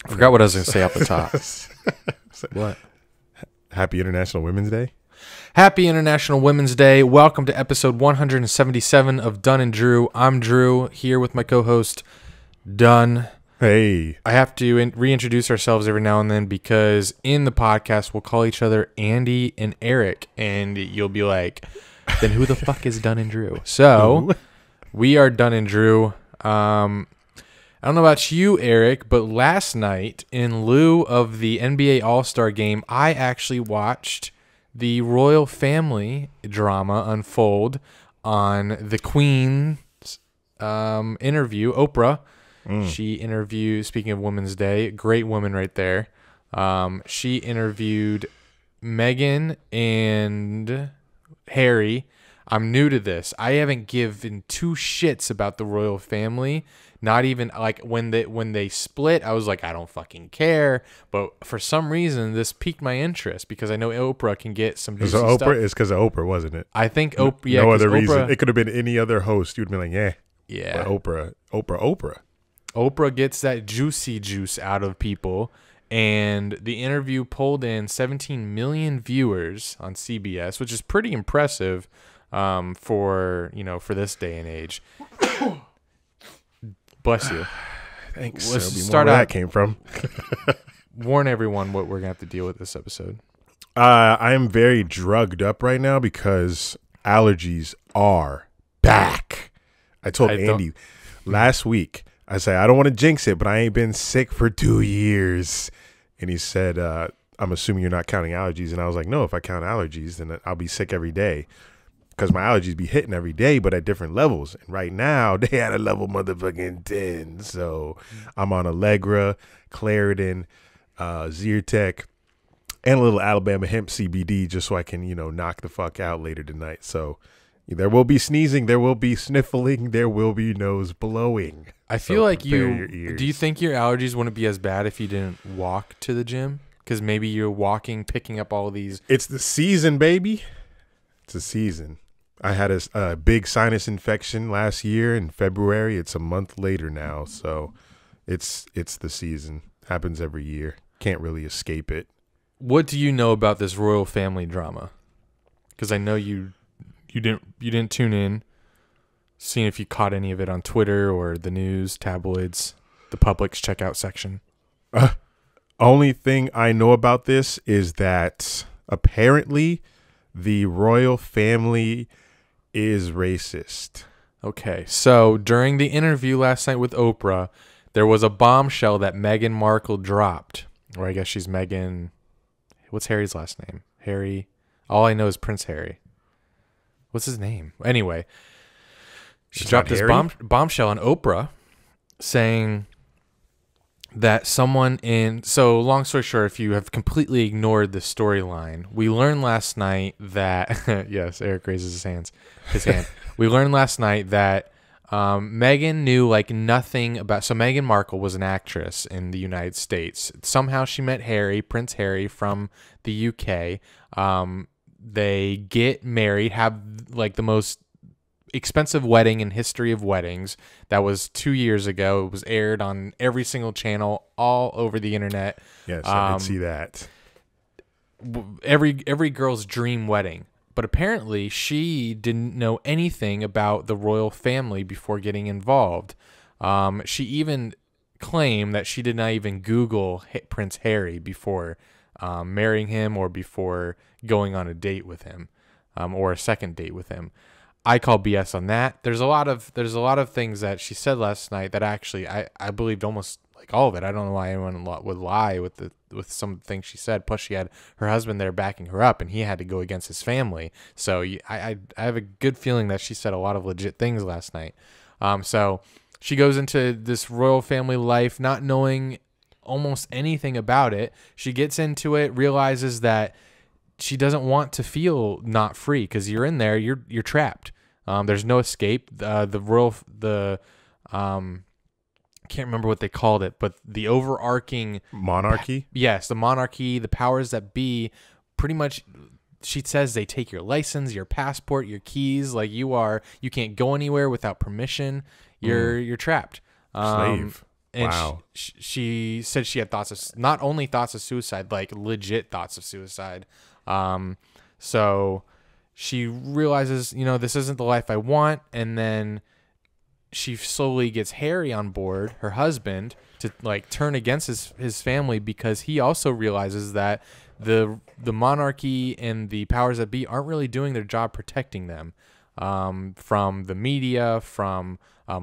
Forgot what I was going to say off the top. What? Happy International Women's Day. Happy International Women's Day. Welcome to episode 177 of Dunn and Drew. I'm Drew, here with my co-host, Dunn. Hey. I have to reintroduce ourselves every now and then because in the podcast, we'll call each other Andy and Eric, and you'll be like, then who the fuck is Dunn and Drew? So, we are Dunn and Drew. I don't know about you, Eric, but last night, in lieu of the NBA All-Star Game, I actually watched the royal family drama unfold on the Queen's interview, Oprah. She interviewed, speaking of Women's Day, great woman right there. She interviewed Meghan and Harry. I'm new to this. I haven't given two shits about the royal family. Not even like when they split, I was like, I don't fucking care. But for some reason, this piqued my interest because I know Oprah can get some juicy stuff. It's because of Oprah, wasn't it? I think Oprah. Yeah, no other reason. It could have been any other host. You'd be like, yeah. But Oprah. Oprah gets that juicy juice out of people, and the interview pulled in 17 million viewers on CBS, which is pretty impressive for this day and age. Bless you. Thanks. Let's start where that came from. Warn everyone what we're gonna have to deal with this episode. I am very drugged up right now because allergies are back. I told Andy last week. I said I don't want to jinx it, but I ain't been sick for 2 years. And he said, "I'm assuming you're not counting allergies." And I was like, "No, if I count allergies, then I'll be sick every day." Because my allergies be hitting every day, but at different levels. And right now, they had a level motherfucking 10. So I'm on Allegra, Claritin, Zyrtec, and a little Alabama hemp CBD just so I can, knock the fuck out later tonight. So there will be sneezing, there will be sniffling, there will be nose blowing. I feel like do you think your allergies wouldn't be as bad if you didn't walk to the gym? Because maybe you're walking, picking up all these. It's the season, baby. It's the season. I had a big sinus infection last year in February. It's a month later now, so it's the season. Happens every year. Can't really escape it. What do you know about this royal family drama? Because I know you didn't tune in, seeing if you caught any of it on Twitter or the news, tabloids, the Publix checkout section. Only thing I know about this is that apparently the royal family is racist. Okay, so during the interview last night with Oprah, there was a bombshell that Meghan Markle dropped. Or I guess she's Meghan. What's Harry's last name? Harry. All I know is Prince Harry. What's his name? Anyway, she dropped this bombshell on Oprah saying that someone so long story short, if you have completely ignored the storyline, we learned last night that, yes, Eric raises his hand. We learned last night that Meghan knew nothing about, so Meghan Markle was an actress in the United States. Somehow she met Prince Harry from the UK. They get married, have the most expensive wedding in history of weddings. That was 2 years ago. It was aired on every single channel all over the internet. Yes, I did see that. Every girl's dream wedding. But apparently she didn't know anything about the royal family before getting involved. She even claimed that she did not even Google Prince Harry before marrying him or before going on a date with him, or a second date with him. I call BS on that. There's a lot of things that she said last night that actually I believed almost all of it. I don't know why anyone would lie with some things she said. Plus, she had her husband there backing her up, and he had to go against his family. So I have a good feeling that she said a lot of legit things last night. So she goes into this royal family life not knowing almost anything about it. She gets into it, realizes that she doesn't want to feel not free because you're in there, you're trapped. There's no escape. I can't remember what they called it, but the overarching monarchy. Yes, the monarchy, the powers that be, pretty much. She says they take your license, your passport, your keys. You can't go anywhere without permission. You're trapped. Slave. And Wow. she said she had thoughts of, not only thoughts of suicide, like legit thoughts of suicide. So she realizes, this isn't the life I want. And then she slowly gets Harry on board, her husband, to like turn against his family, because he also realizes that the monarchy and the powers that be aren't really doing their job protecting them from the media, from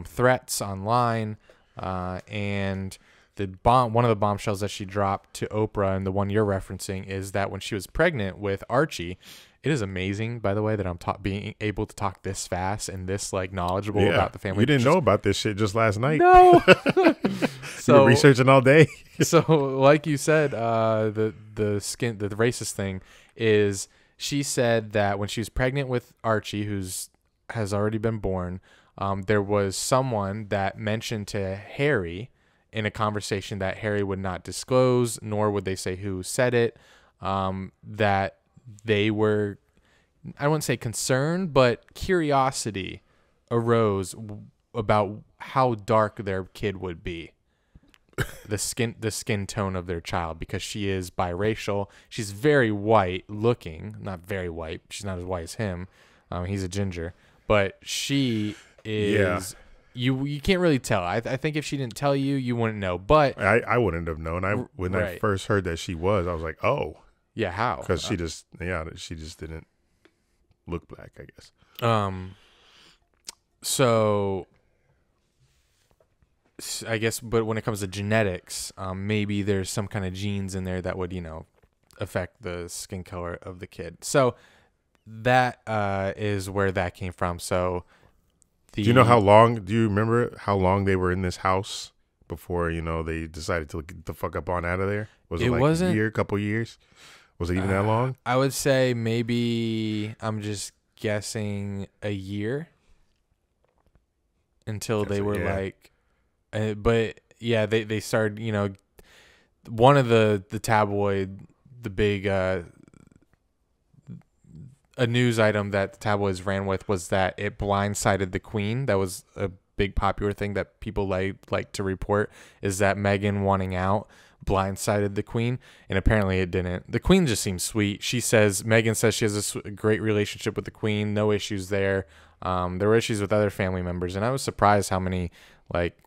threats online, and one of the bombshells that she dropped to Oprah, and the one you're referencing, is that when she was pregnant with Archie. It is amazing, by the way, that I'm being able to talk this fast and this like knowledgeable about the family. You didn't know about this shit just last night. No. So you were researching all day. So, like you said, the racist thing is, she said that when she was pregnant with Archie, has already been born, there was someone that mentioned to Harry in a conversation that Harry would not disclose, nor would they say who said it, that they were, I wouldn't say concerned, but curiosity arose about how dark their kid would be. The skin tone of their child, because she is biracial. She's very white looking, not very white. She's not as white as him. He's a ginger, but she is. Yeah. You can't really tell. I think if she didn't tell you, you wouldn't know. But I wouldn't have known. When I first heard that she was, I was like, oh. Yeah, how? Because she just didn't look black, I guess. So I guess, but when it comes to genetics, maybe there's some kind of genes in there that would, affect the skin color of the kid. So that is where that came from. So do you remember how long they were in this house before, they decided to get the fuck up on out of there? Was it like a year, couple years? Was it even that long? I would say maybe, I'm just guessing, a year until they were like, but yeah, they started, one of the tabloid, the big, a news item that the tabloids ran with was that it blindsided the Queen. That was a big popular thing that people like to report, is that Meghan wanting out blindsided the Queen, and apparently it didn't. The Queen just seems sweet. Meghan says she has a great relationship with the Queen, no issues there. There were issues with other family members, and I was surprised how many, like,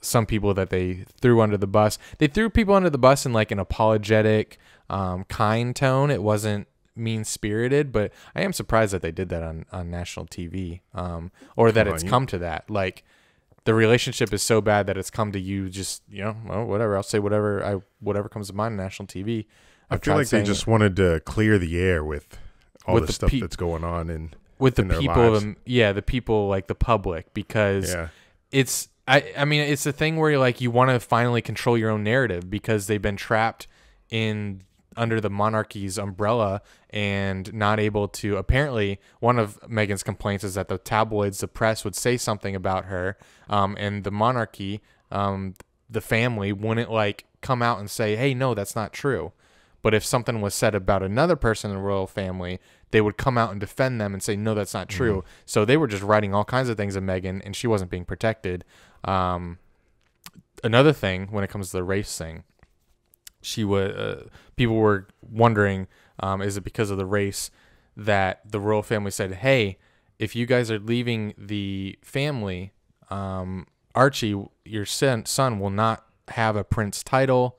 some people that they threw under the bus. They threw people under the bus in like an apologetic, kind tone. It wasn't mean-spirited, but I am surprised that they did that on national TV, or that it's come to that. Like, the relationship is so bad that it's come to you just, well, whatever. I'll say whatever comes to mind on national TV. I feel like they just wanted to clear the air with all the stuff that's going on and with the people, the people, like the public, because it's, I mean, it's a thing where you want to finally control your own narrative, because they've been trapped under the monarchy's umbrella and not able to. Apparently, one of Meghan's complaints is that the tabloids, the press, would say something about her, and the monarchy, the family, wouldn't come out and say, hey, no, that's not true. But if something was said about another person in the royal family, they would come out and defend them and say, no, that's not true. Mm-hmm. So they were just writing all kinds of things of Meghan, and she wasn't being protected. Another thing, when it comes to the race thing, people were wondering, is it because of the race that the royal family said, hey, if you guys are leaving the family, Archie, your son will not have a prince title,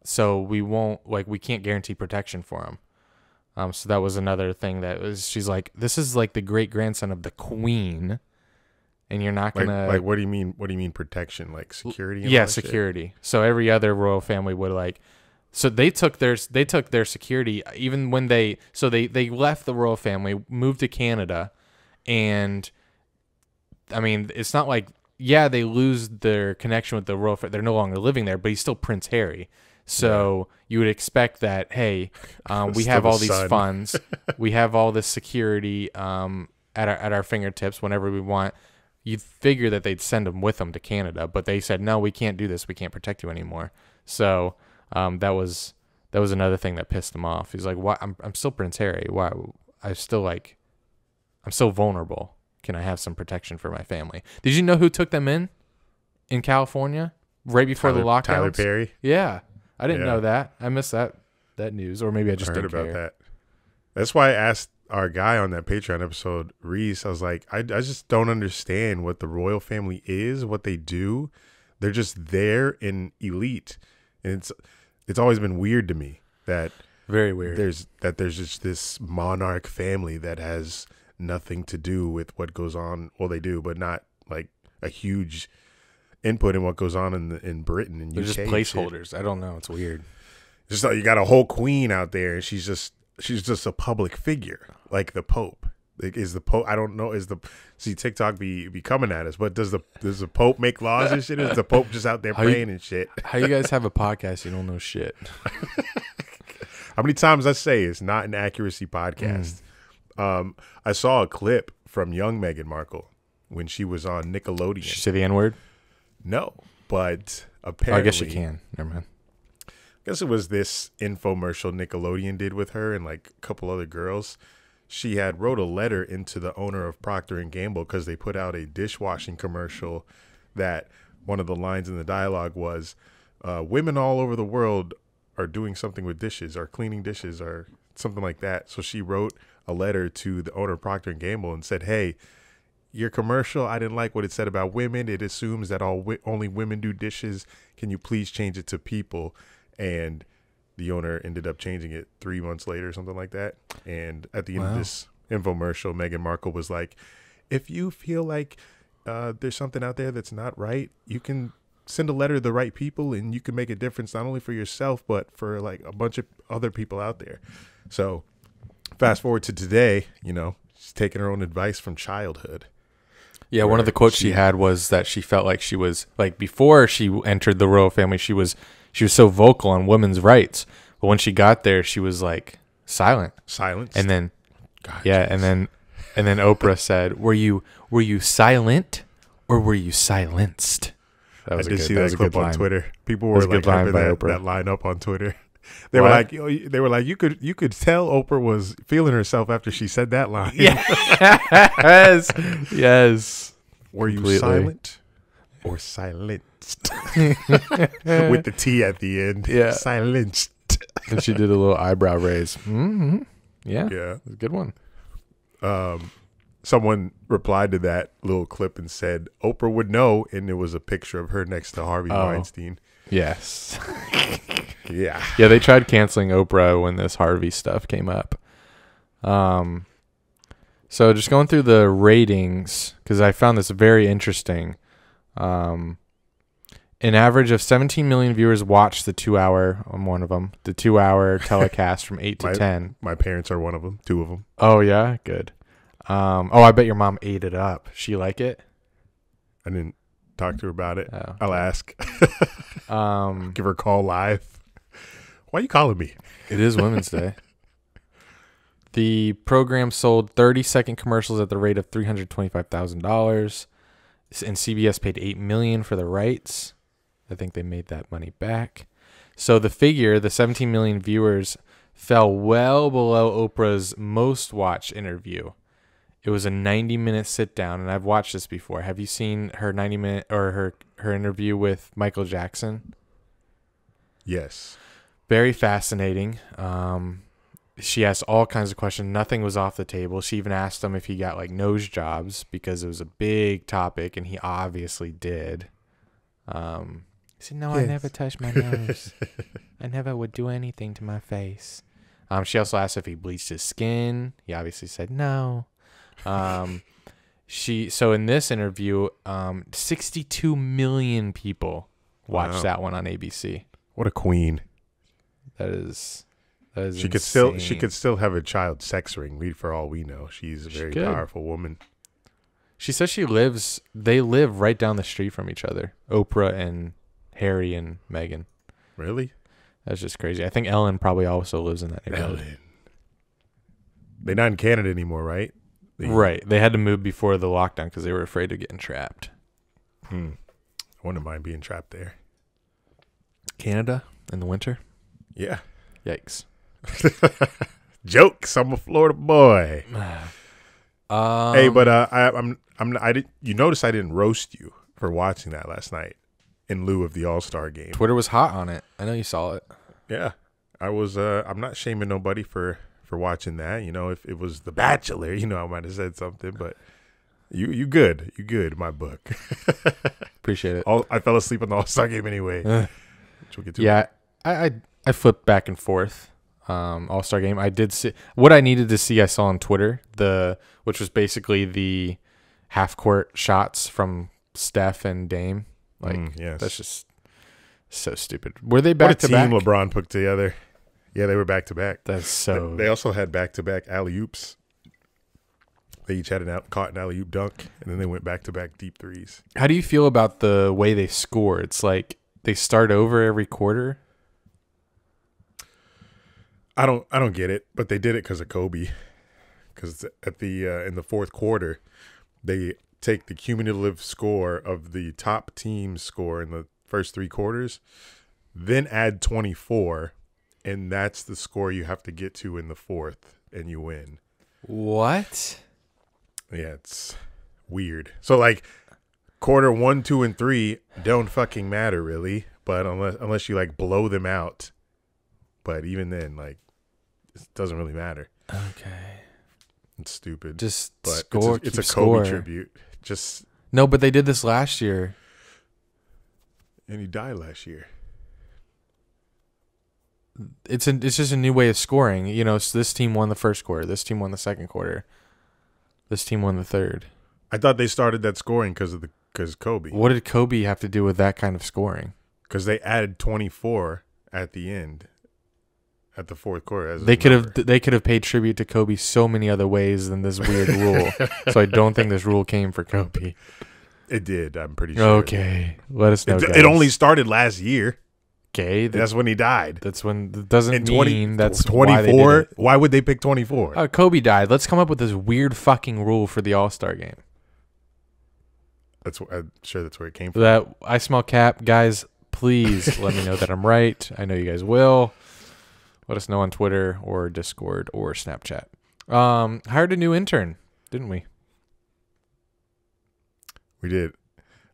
so we can't guarantee protection for him. So that was another thing she's like, this is like the great grandson of the Queen, and you're not gonna what do you mean? What do you mean protection? Like security? Yeah, security. Shit? So every other royal family would so they took their security even when they left the royal family, moved to Canada, and I mean, it's not like, they lose their connection with the royal family. They're no longer living there, but he's still Prince Harry. So you would expect that, hey, we have all these funds, we have all this security at our fingertips whenever we want. You'd figure that they'd send him with them to Canada, but they said, no, we can't do this. We can't protect you anymore. So that was another thing that pissed him off. He's like, why? I'm still Prince Harry. Why? I'm still vulnerable. Can I have some protection for my family? Did you know who took them in? in California right before the lockdowns. Tyler Perry. Yeah, I didn't know that. I missed that news, or maybe I just didn't heard about care. that. That's why I asked our guy on that Patreon episode, Reese. I was like, I just don't understand what the royal family is, what they do. They're just there in elite, and it's always been weird to me that very weird. There's just this monarch family that has nothing to do with what goes on. Well, they do, but not like a huge input in what goes on in Britain and UK. They're just placeholders. I don't know. It's weird. Just like you got a whole queen out there, and she's just a public figure, like the Pope. Like, is the Pope? I don't know. See TikTok be coming at us? But does the Pope make laws and shit? Is the Pope just out there praying and shit? How you guys have a podcast? You don't know shit. How many times I say it's not an accuracy podcast? I saw a clip from young Meghan Markle when she was on Nickelodeon. Did she say the N-word? No, but apparently, I guess you can. Never mind. I guess it was this infomercial Nickelodeon did with her and like a couple other girls. She had wrote a letter into the owner of Procter & Gamble because they put out a dishwashing commercial that one of the lines in the dialogue was, women all over the world are doing something with dishes or cleaning dishes or something like that. So she wrote a letter to the owner of Procter & Gamble and said, hey, your commercial, I didn't like what it said about women. It assumes that only women do dishes. Can you please change it to people? And the owner ended up changing it 3 months later or something like that. And at the end of this infomercial, Meghan Markle was like, if you feel like there's something out there that's not right, you can send a letter to the right people and you can make a difference not only for yourself, but for like a bunch of other people out there. So fast forward to today, she's taking her own advice from childhood. Yeah, one of the quotes she had was that she felt like she was like before she entered the royal family, she was so vocal on women's rights, but when she got there, she was like silent. And then, and then Oprah said, "Were you silent or were you silenced?" I did see that clip on Twitter. People were like hyping that line up on Twitter. They were like, you could tell Oprah was feeling herself after she said that line. Yes. Were you silent or silenced? With the T at the end. Yeah. Silenced. And she did a little eyebrow raise. Mm-hmm. Yeah. Yeah. It was a good one. Someone replied to that little clip and said, Oprah would know, and it was a picture of her next to Harvey Weinstein. Yes. Yeah. Yeah, they tried canceling Oprah when this Harvey stuff came up. So just going through the ratings, because I found this very interesting. An average of 17 million viewers watched the 2-hour, I'm one of them, the 2-hour telecast from 8 to 10. My parents are one of them, 2 of them. Oh, yeah? Good. I bet your mom ate it up. She like it? I didn't talk to her about it. Oh. I'll ask. Give her a call live. Why are you calling me? It is Women's Day. The program sold 30-second commercials at the rate of $325,000, and CBS paid $8 million for the rights. I think they made that money back. So the 17 million viewers, fell well below Oprah's most watched interview. It was a 90-minute sit down, and I've watched this before. Have you seen her 90-minute or her interview with Michael Jackson? Yes. Very fascinating. She asked all kinds of questions. Nothing was off the table. She even asked him if he got like nose jobs because it was a big topic, and he obviously did. He said, "No, yes. I never touched my nose. I never would do anything to my face." She also asked if he bleached his skin. He obviously said no. So in this interview, 62 million people watched that one on ABC. What a queen! That is she insane. could still have a child sex ring. For all we know, she's a very powerful woman. She says they live right down the street from each other. Oprah and Harry and Meghan. Really? That's just crazy. I think Ellen probably also lives in that neighborhood. Ellen. They're not in Canada anymore, right? Right. They had to move before the lockdown because they were afraid of getting trapped. I wouldn't mind being trapped there. Canada in the winter? Yeah. Yikes. Jokes. I'm a Florida boy. Hey, but you notice I didn't roast you for watching that last night in lieu of the All-Star game. Twitter was hot on it. I know you saw it. Yeah, I was. I'm not shaming nobody for watching that. You know, if it was The Bachelor, you know, I might have said something, but you good in my book. Appreciate it. I fell asleep on the All-Star game anyway. Which we'll get to. Yeah, I flipped back and forth. All-Star game. I did see what I needed to see. I saw on Twitter which was basically the half-court shots from Steph and Dame. Like, yes. That's just so stupid. Were they back to back? What a team LeBron put together. Yeah, they were back to back. That's so. They also had back to back alley oops. They each had caught an alley oop dunk, and then they went back to back deep threes. How do you feel about the way they score? It's like they start over every quarter. I don't get it, but they did it because of Kobe. Because at the in the fourth quarter, they take the cumulative score of the top team's score in the first three quarters, then add 24, and that's the score you have to get to in the fourth, and you win. What? Yeah, it's weird. So like quarter 1, 2, and 3 don't fucking matter really, but unless you like blow them out. But even then, like, it doesn't really matter. Okay. It's stupid. Just but score. It's a Kobe tribute. No, but they did this last year. And he died last year. It's just a new way of scoring. You know, so this team won the first quarter. This team won the second quarter. This team won the third. I thought they started that scoring because Kobe. What did Kobe have to do with that kind of scoring? Because they added 24 at the end, at the fourth quarter. They could have paid tribute to Kobe so many other ways than this weird rule. So I don't think this rule came for Kobe. It did. I'm pretty sure. Okay, let us know. It only started last year. Okay, that's when he died. That's when. Doesn't mean that's 24. Why would they pick 24? Kobe died. Let's come up with this weird fucking rule for the All-Star game. I'm sure that's where it came from. That I smell cap, guys. Please let me know that I'm right. I know you guys will. Let us know on Twitter or Discord or Snapchat. Hired a new intern, didn't we? We did.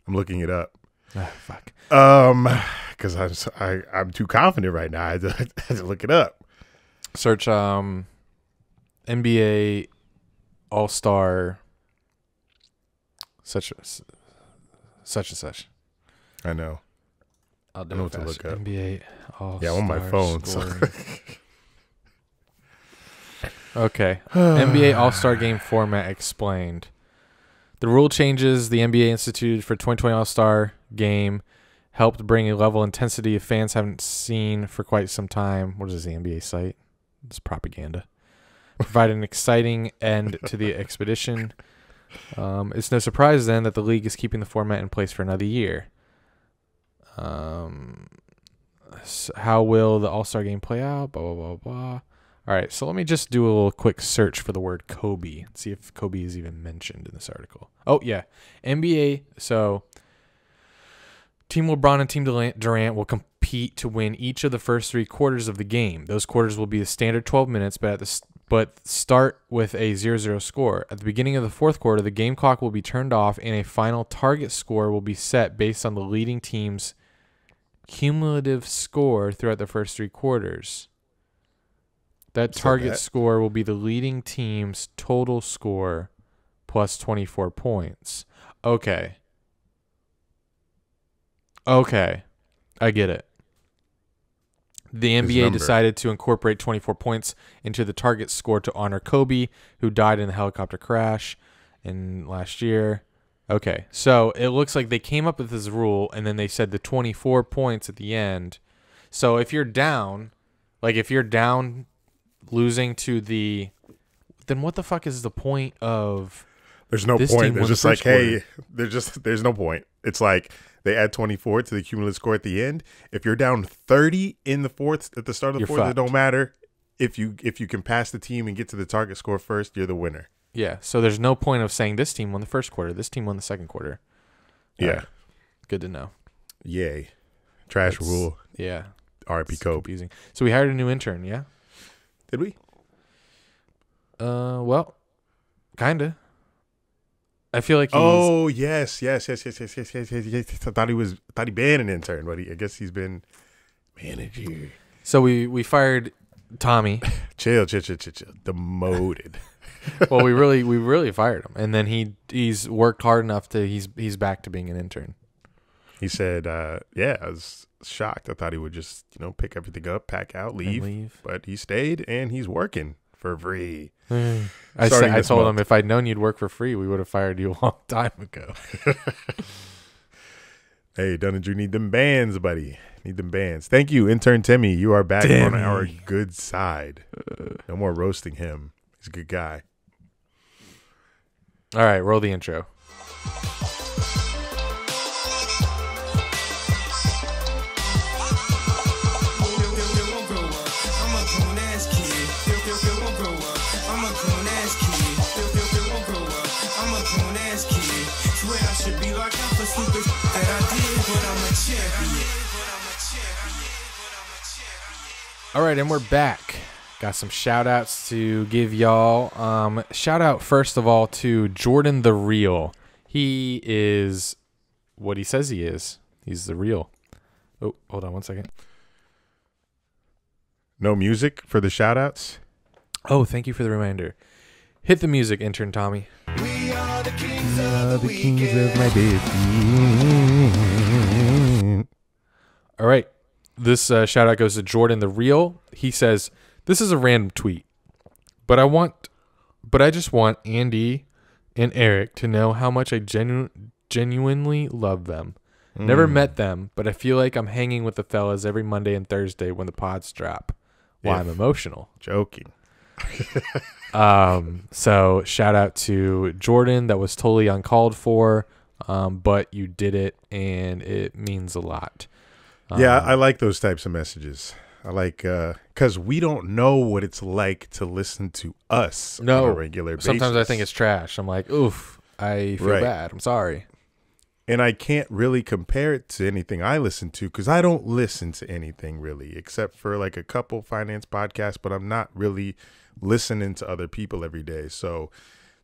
I'm looking it up. Fuck. Because I'm too confident right now. I had to look it up. Search NBA All-Star such and such. I know. I'll do I know it what to look up. NBA All-Star. Yeah, I'm on my phone. Okay. NBA All-Star Game format explained. The rule changes the NBA instituted for 2020 All-Star Game helped bring a level of intensity fans haven't seen for quite some time. What is the NBA site? It's propaganda. Provide an exciting end to the expedition. It's no surprise then that the league is keeping the format in place for another year. How will the All-Star Game play out? Blah, blah, blah, blah. All right, so let me just do a little quick search for the word Kobe and see if Kobe is even mentioned in this article. Oh, yeah. NBA, so Team LeBron and Team Durant will compete to win each of the first three quarters of the game. Those quarters will be the standard 12 minutes, but start with a 0-0 score. At the beginning of the fourth quarter, the game clock will be turned off and a final target score will be set based on the leading team's cumulative score throughout the first three quarters. That target score will be the leading team's total score plus 24 points. Okay. I get it. The NBA decided to incorporate 24 points into the target score to honor Kobe, who died in the helicopter crash last year. Okay, so it looks like they came up with this rule, and then they said the 24 points at the end. So if you're down, losing to then what the fuck is the point of? There's no point. There's just like, hey, there's no point. It's like they add 24 to the cumulative score at the end. If you're down 30 in the fourth at the start of the fourth, it don't matter. If you can pass the team and get to the target score first, you're the winner. Yeah. So there's no point of saying this team won the first quarter, this team won the second quarter. Yeah. Good to know. Yay. Trash rule. Yeah. R.I.P. Kobe. Confusing. So we hired a new intern, yeah? Did we? Well, kinda. I feel like he's... Oh, yes. I thought he been an intern, but I guess he's been manager. So we fired Tommy. Chill. Demoted. Well, we really fired him, and then he's worked hard enough to he's back to being an intern. He said, "Yeah, I was shocked. I thought he would just pick everything up, pack out, leave. But he stayed, and he's working for free." I told him if I'd known you'd work for free, we would have fired you a long time ago. Hey, Dunninger, need them bands, buddy. Need them bands. Thank you, intern Timmy. You are back on our good side. No more roasting him. He's a good guy. All right, roll the intro. All right, and we're back. Got some shout outs to give y'all. Shout out first of all to Jordan the Real. He is what he says he is. He's the real. Oh, hold on one second. No music for the shout outs? Oh, thank you for the reminder. Hit the music, intern Tommy. We are the kings of my business. All right. This shout out goes to Jordan the Real. He says, "This is a random tweet, but I just want Andy and Eric to know how much I genuinely love them. Never met them, but I feel like I'm hanging with the fellas every Monday and Thursday when the pods drop. I'm emotional." Joking. So shout out to Jordan. That was totally uncalled for, but you did it, and it means a lot. Yeah, I like those types of messages. I like, because we don't know what it's like to listen to us on a regular basis. Sometimes I think it's trash. I'm like, oof, I feel bad. I'm sorry. And I can't really compare it to anything I listen to because I don't listen to anything really, except for like a couple finance podcasts, but I'm not really listening to other people every day. So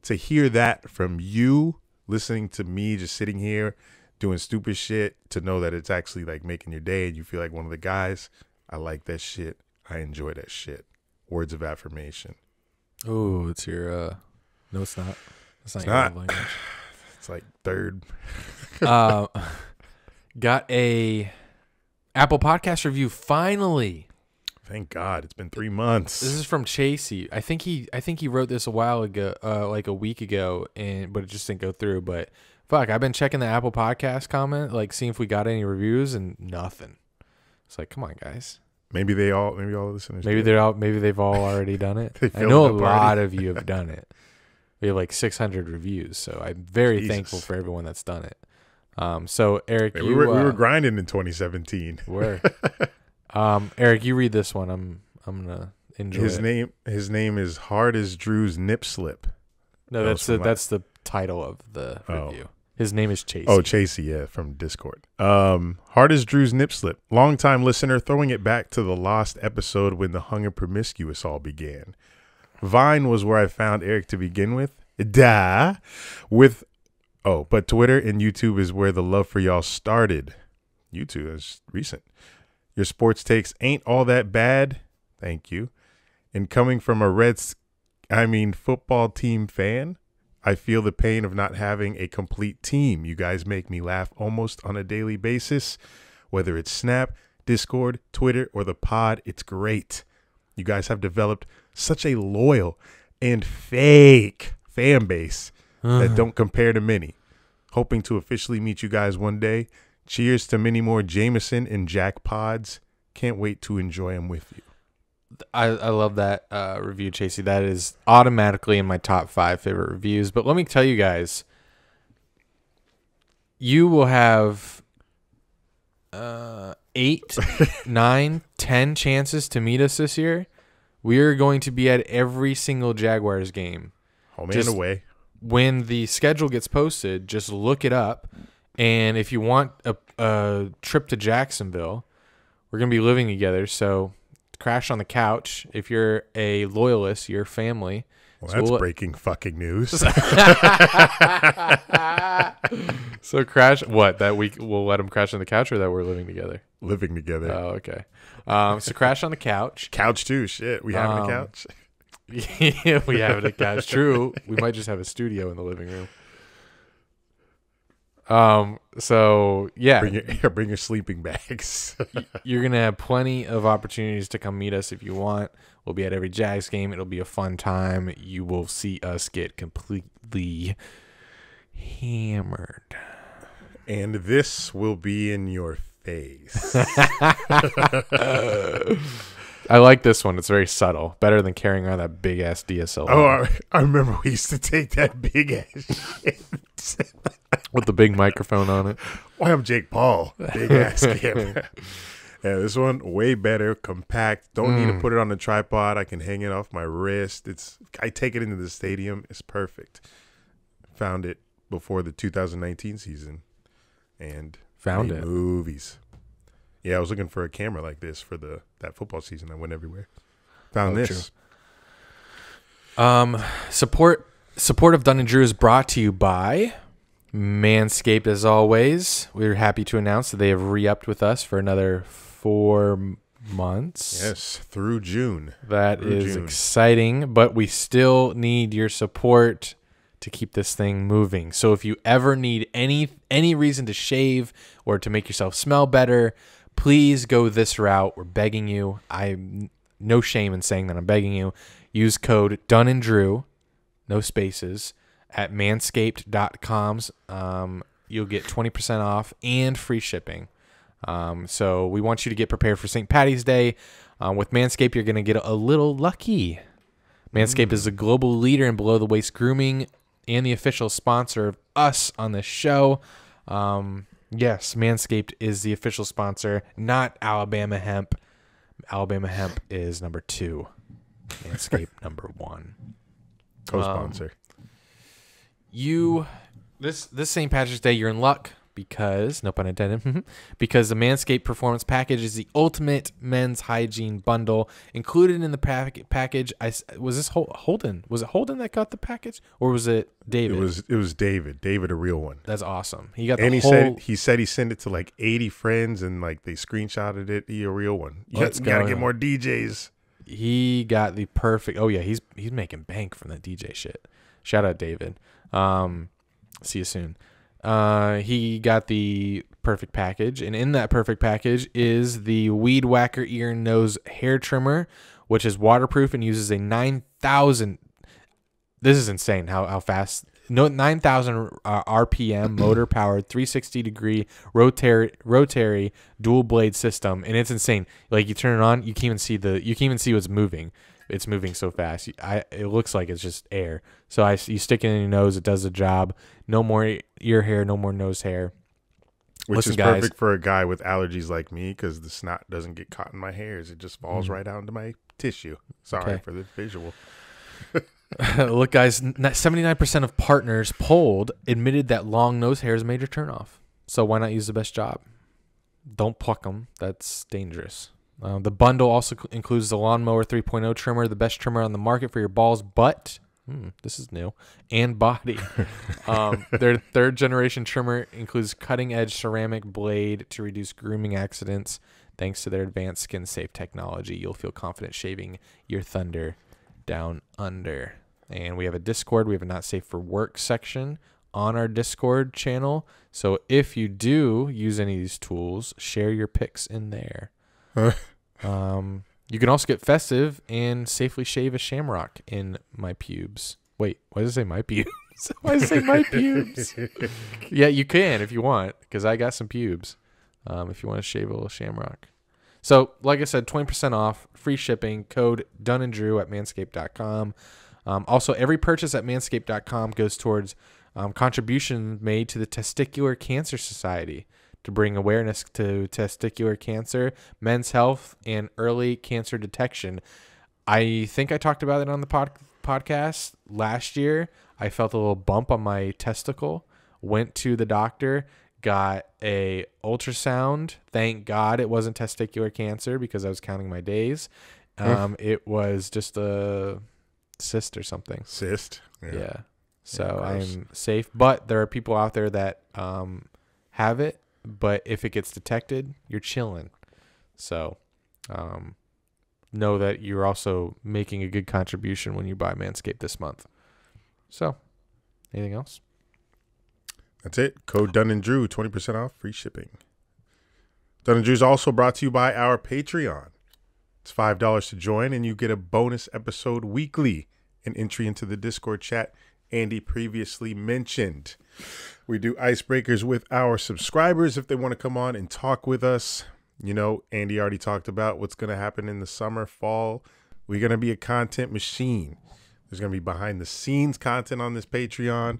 to hear that from you, listening to me just sitting here doing stupid shit, to know that it's actually like making your day and you feel like one of the guys, I like that shit. I enjoy that shit. Words of affirmation. Oh, it's your no, it's not. It's not It's your not. love language. It's like third. Got a Apple Podcast review finally. Thank God. It's been 3 months. This is from Chasey. I think he wrote this a while ago, like a week ago, but it just didn't go through. But fuck, I've been checking the Apple Podcast comment, like seeing if we got any reviews, and nothing. It's like, come on, guys. Maybe all listeners. Maybe they've all already done it. I filled know a up lot already. of you have done it. We have like 600 reviews, so I'm very Jesus. thankful for everyone that's done it. So Eric, Man, you we were grinding in 2017. were. Eric, you read this one. I'm gonna enjoy His it. name is Hard as Drew's Nip Slip. No, that's the title of the review. His name is Chasey. Oh, Chasey, yeah, from Discord. Hard as Drew's Nip Slip. Longtime listener, throwing it back to the lost episode when the Hung and Promiscuous all began. Vine was where I found Eric to begin with. But Twitter and YouTube is where the love for y'all started. YouTube is recent. Your sports takes ain't all that bad. Thank you. And coming from a football team fan, I feel the pain of not having a complete team. You guys make me laugh almost on a daily basis. Whether it's Snap, Discord, Twitter, or the pod, it's great. You guys have developed such a loyal and fake fan base that don't compare to many. Hoping to officially meet you guys one day. Cheers to many more Jameson and Jack pods. Can't wait to enjoy them with you. I love that review, Chasey. That is automatically in my top 5 favorite reviews. But let me tell you guys, you will have 8, 9, 10 chances to meet us this year. We are going to be at every single Jaguars game. Home and away. When the schedule gets posted, just look it up. And if you want a trip to Jacksonville, we're going to be living together. So crash on the couch. If you're a loyalist, your family. Well, that's breaking fucking news. So crash what? That we'll let them crash on the couch, or that we're living together? Living together. Oh, okay. So crash on the couch. Couch too. Shit, we having a couch. Yeah, we have a couch. True. We might just have a studio in the living room. So yeah, bring your sleeping bags. You're gonna have plenty of opportunities to come meet us if you want. We'll be at every Jags game. It'll be a fun time. You will see us get completely hammered, and this will be in your face. I like this one. It's very subtle. Better than carrying around that big ass DSLR. Oh, I remember we used to take that big ass shit. With the big microphone on it. Why, I'm Jake Paul. Big ass camera. Yeah, this one way better, compact. Don't need to put it on a tripod. I can hang it off my wrist. I take it into the stadium. It's perfect. Found it before the 2019 season, and found made it. Movies. Yeah, I was looking for a camera like this for that football season. I went everywhere. Found this. True. Support of Dunn and Drew is brought to you by Manscaped. As always, we're happy to announce that they have re-upped with us for another 4 months. Yes, through June. That is exciting, but we still need your support to keep this thing moving. So if you ever need any reason to shave or to make yourself smell better, please go this route. We're begging you. I'm no shame in saying that I'm begging you. Use code Dunn and Drew, no spaces, at manscaped.com. You'll get 20% off and free shipping. So we want you to get prepared for St. Paddy's Day. With Manscaped, you're going to get a little lucky. Manscaped is a global leader in below-the-waist grooming and the official sponsor of us on this show. Yes, Manscaped is the official sponsor, not Alabama Hemp. Alabama Hemp is number 2. Manscaped number 1. Co-sponsor. This St. Patrick's Day, you're in luck because, no pun intended, because the Manscaped Performance Package is the ultimate men's hygiene bundle. Included in the package, was this Holden? Was it Holden that got the package, or was it David? It was David. David, a real one. That's awesome. He got and the he said he sent it to like 80 friends, and like they screenshotted it. He a real one. You gotta get more DJs. He got the perfect. Oh yeah, he's making bank from that DJ shit. Shout out David. See you soon. He got the perfect package, and in that perfect package is the Weed Whacker ear and nose hair trimmer, which is waterproof and uses a 9,000. This is insane how fast. 9,000 RPM motor powered 360-degree rotary dual blade system, and it's insane. Like you turn it on, you can even see what's moving. It's moving so fast. It looks like it's just air. So you stick it in your nose, it does the job. No more ear hair, no more nose hair. Which is perfect for a guy with allergies like me, because the snot doesn't get caught in my hairs. It just falls right out into my tissue. Sorry for the visual. Look, guys, 79% of partners polled admitted that long nose hair is a major turnoff. So why not use the best job? Don't pluck them. That's dangerous. The bundle also includes the Lawnmower 3.0 trimmer, the best trimmer on the market for your balls, butt. This is new. And body. Their third-generation trimmer includes cutting-edge ceramic blade to reduce grooming accidents. Thanks to their advanced skin-safe technology, you'll feel confident shaving your thunder down under. And we have a Discord. We have a Not Safe for Work section on our Discord channel. So if you do use any of these tools, share your pics in there. You can also get festive and safely shave a shamrock in my pubes. Wait, why does it say my pubes? Why does it say my pubes? Yeah, you can if you want, because I got some pubes. If you want to shave a little shamrock. So, like I said, 20% off, free shipping, code Dunn and Drew at manscaped.com. Also, every purchase at manscaped.com goes towards contribution made to the Testicular Cancer Society to bring awareness to testicular cancer, men's health, and early cancer detection. I think I talked about it on the podcast last year. I felt a little bump on my testicle, went to the doctor, got a ultrasound. Thank God it wasn't testicular cancer because I was counting my days. It was just a cyst or something. Cyst? Yeah. So I'm safe. But there are people out there that have it. But if it gets detected, you're chilling. So know that you're also making a good contribution when you buy Manscaped this month. So, anything else? That's it. Code Dunn and Drew, 20% off, free shipping. Dunn and Drew is also brought to you by our Patreon. It's $5 to join, and you get a bonus episode weekly, an entry into the Discord chat Andy previously mentioned. We do icebreakers with our subscribers if they want to come on and talk with us. You know, Andy already talked about what's going to happen in the summer, fall. We're going to be a content machine. There's going to be behind the scenes content on this Patreon.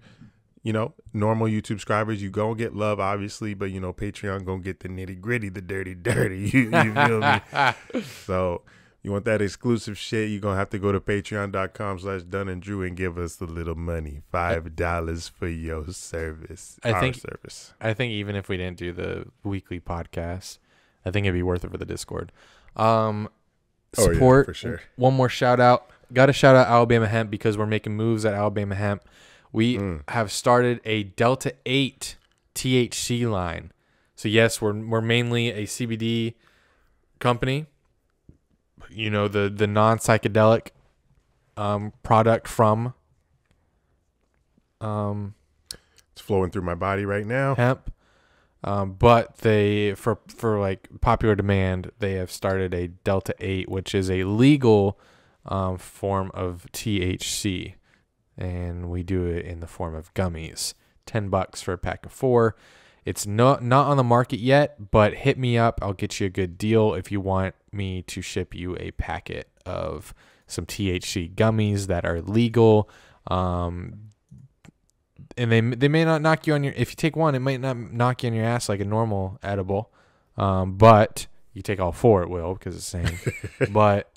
You know, normal YouTube subscribers, you going to get love, obviously, but, you know, Patreon going to get the nitty gritty, the dirty. You feel me? So you want that exclusive shit, you're going to have to go to patreon.com/DunnandDrew and give us the little money, $5 for your service. I think even if we didn't do the weekly podcast, I think it'd be worth it for the Discord. Support. Yeah, for sure. One more shout out. Got to shout out Alabama Hemp because we're making moves at Alabama Hemp. We have started a Delta 8 THC line. So yes, we're mainly a CBD company. You know, the non-psychedelic product from it's flowing through my body right now. Hemp. But they, for like popular demand, they have started a Delta 8, which is a legal form of THC, and we do it in the form of gummies. $10 for a pack of 4. It's not on the market yet, but hit me up. I'll get you a good deal if you want me to ship you a packet of some THC gummies that are legal. And they may not knock you on your, if you take one, it might not knock you on your ass like a normal edible. But you take all 4, it will, because it's the same. But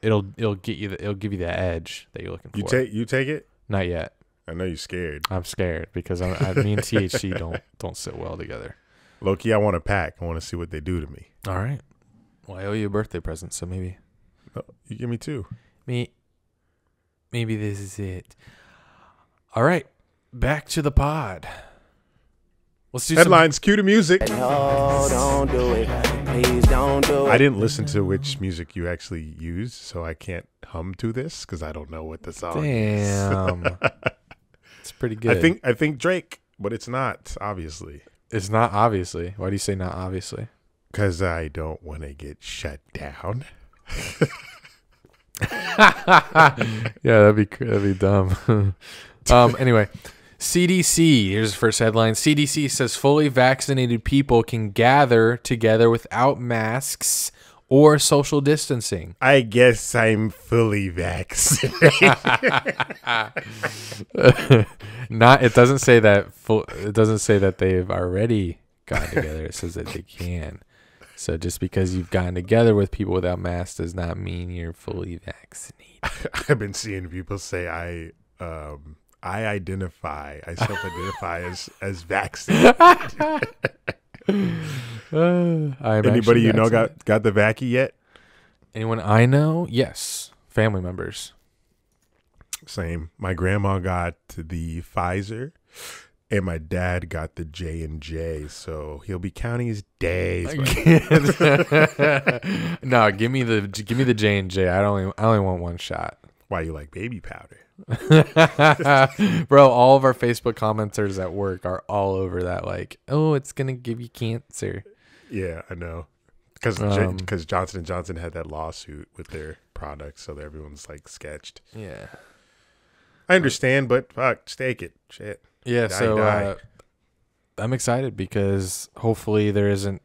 it'll give you the edge that you're looking for. You take it? Not yet. I know you're scared. I'm scared because me and THC don't sit well together. Low-key, I want a pack. I want to see what they do to me. All right. Well, I owe you a birthday present, so maybe. No, you give me 2. Maybe this is it. All right. Back to the pod. Let's do headlines. Cue the music. No, don't do it. Please don't do it. I didn't listen to which music you actually used, so I can't hum to this because I don't know what the song is. Damn. It's pretty good. I think Drake, but it's not, obviously. It's not obviously. Why do you say not obviously? Because I don't want to get shut down. Yeah, that'd be dumb. Anyway, CDC, here's the first headline. CDC says fully vaccinated people can gather together without masks or social distancing. I guess I'm fully vaccinated. It doesn't say that it doesn't say that they've already gotten together. It says that they can. So just because you've gotten together with people without masks does not mean you're fully vaccinated. I've been seeing people say I self-identify as vaccinated. Anybody you know got the vaccine yet? Anyone I know? Yes. Family members. Same. My grandma got the Pfizer, and my dad got the J&J. So he'll be counting his days. No, give me the J&J. I only want one shot. Why, you like baby powder? Bro, all of our Facebook commenters at work are all over that, like, oh, it's gonna give you cancer. Yeah, I know, because Johnson & Johnson had that lawsuit with their products, so everyone's like sketched. Yeah, I understand, but fuck, stake it, shit. Yeah, die. I'm excited because hopefully there isn't,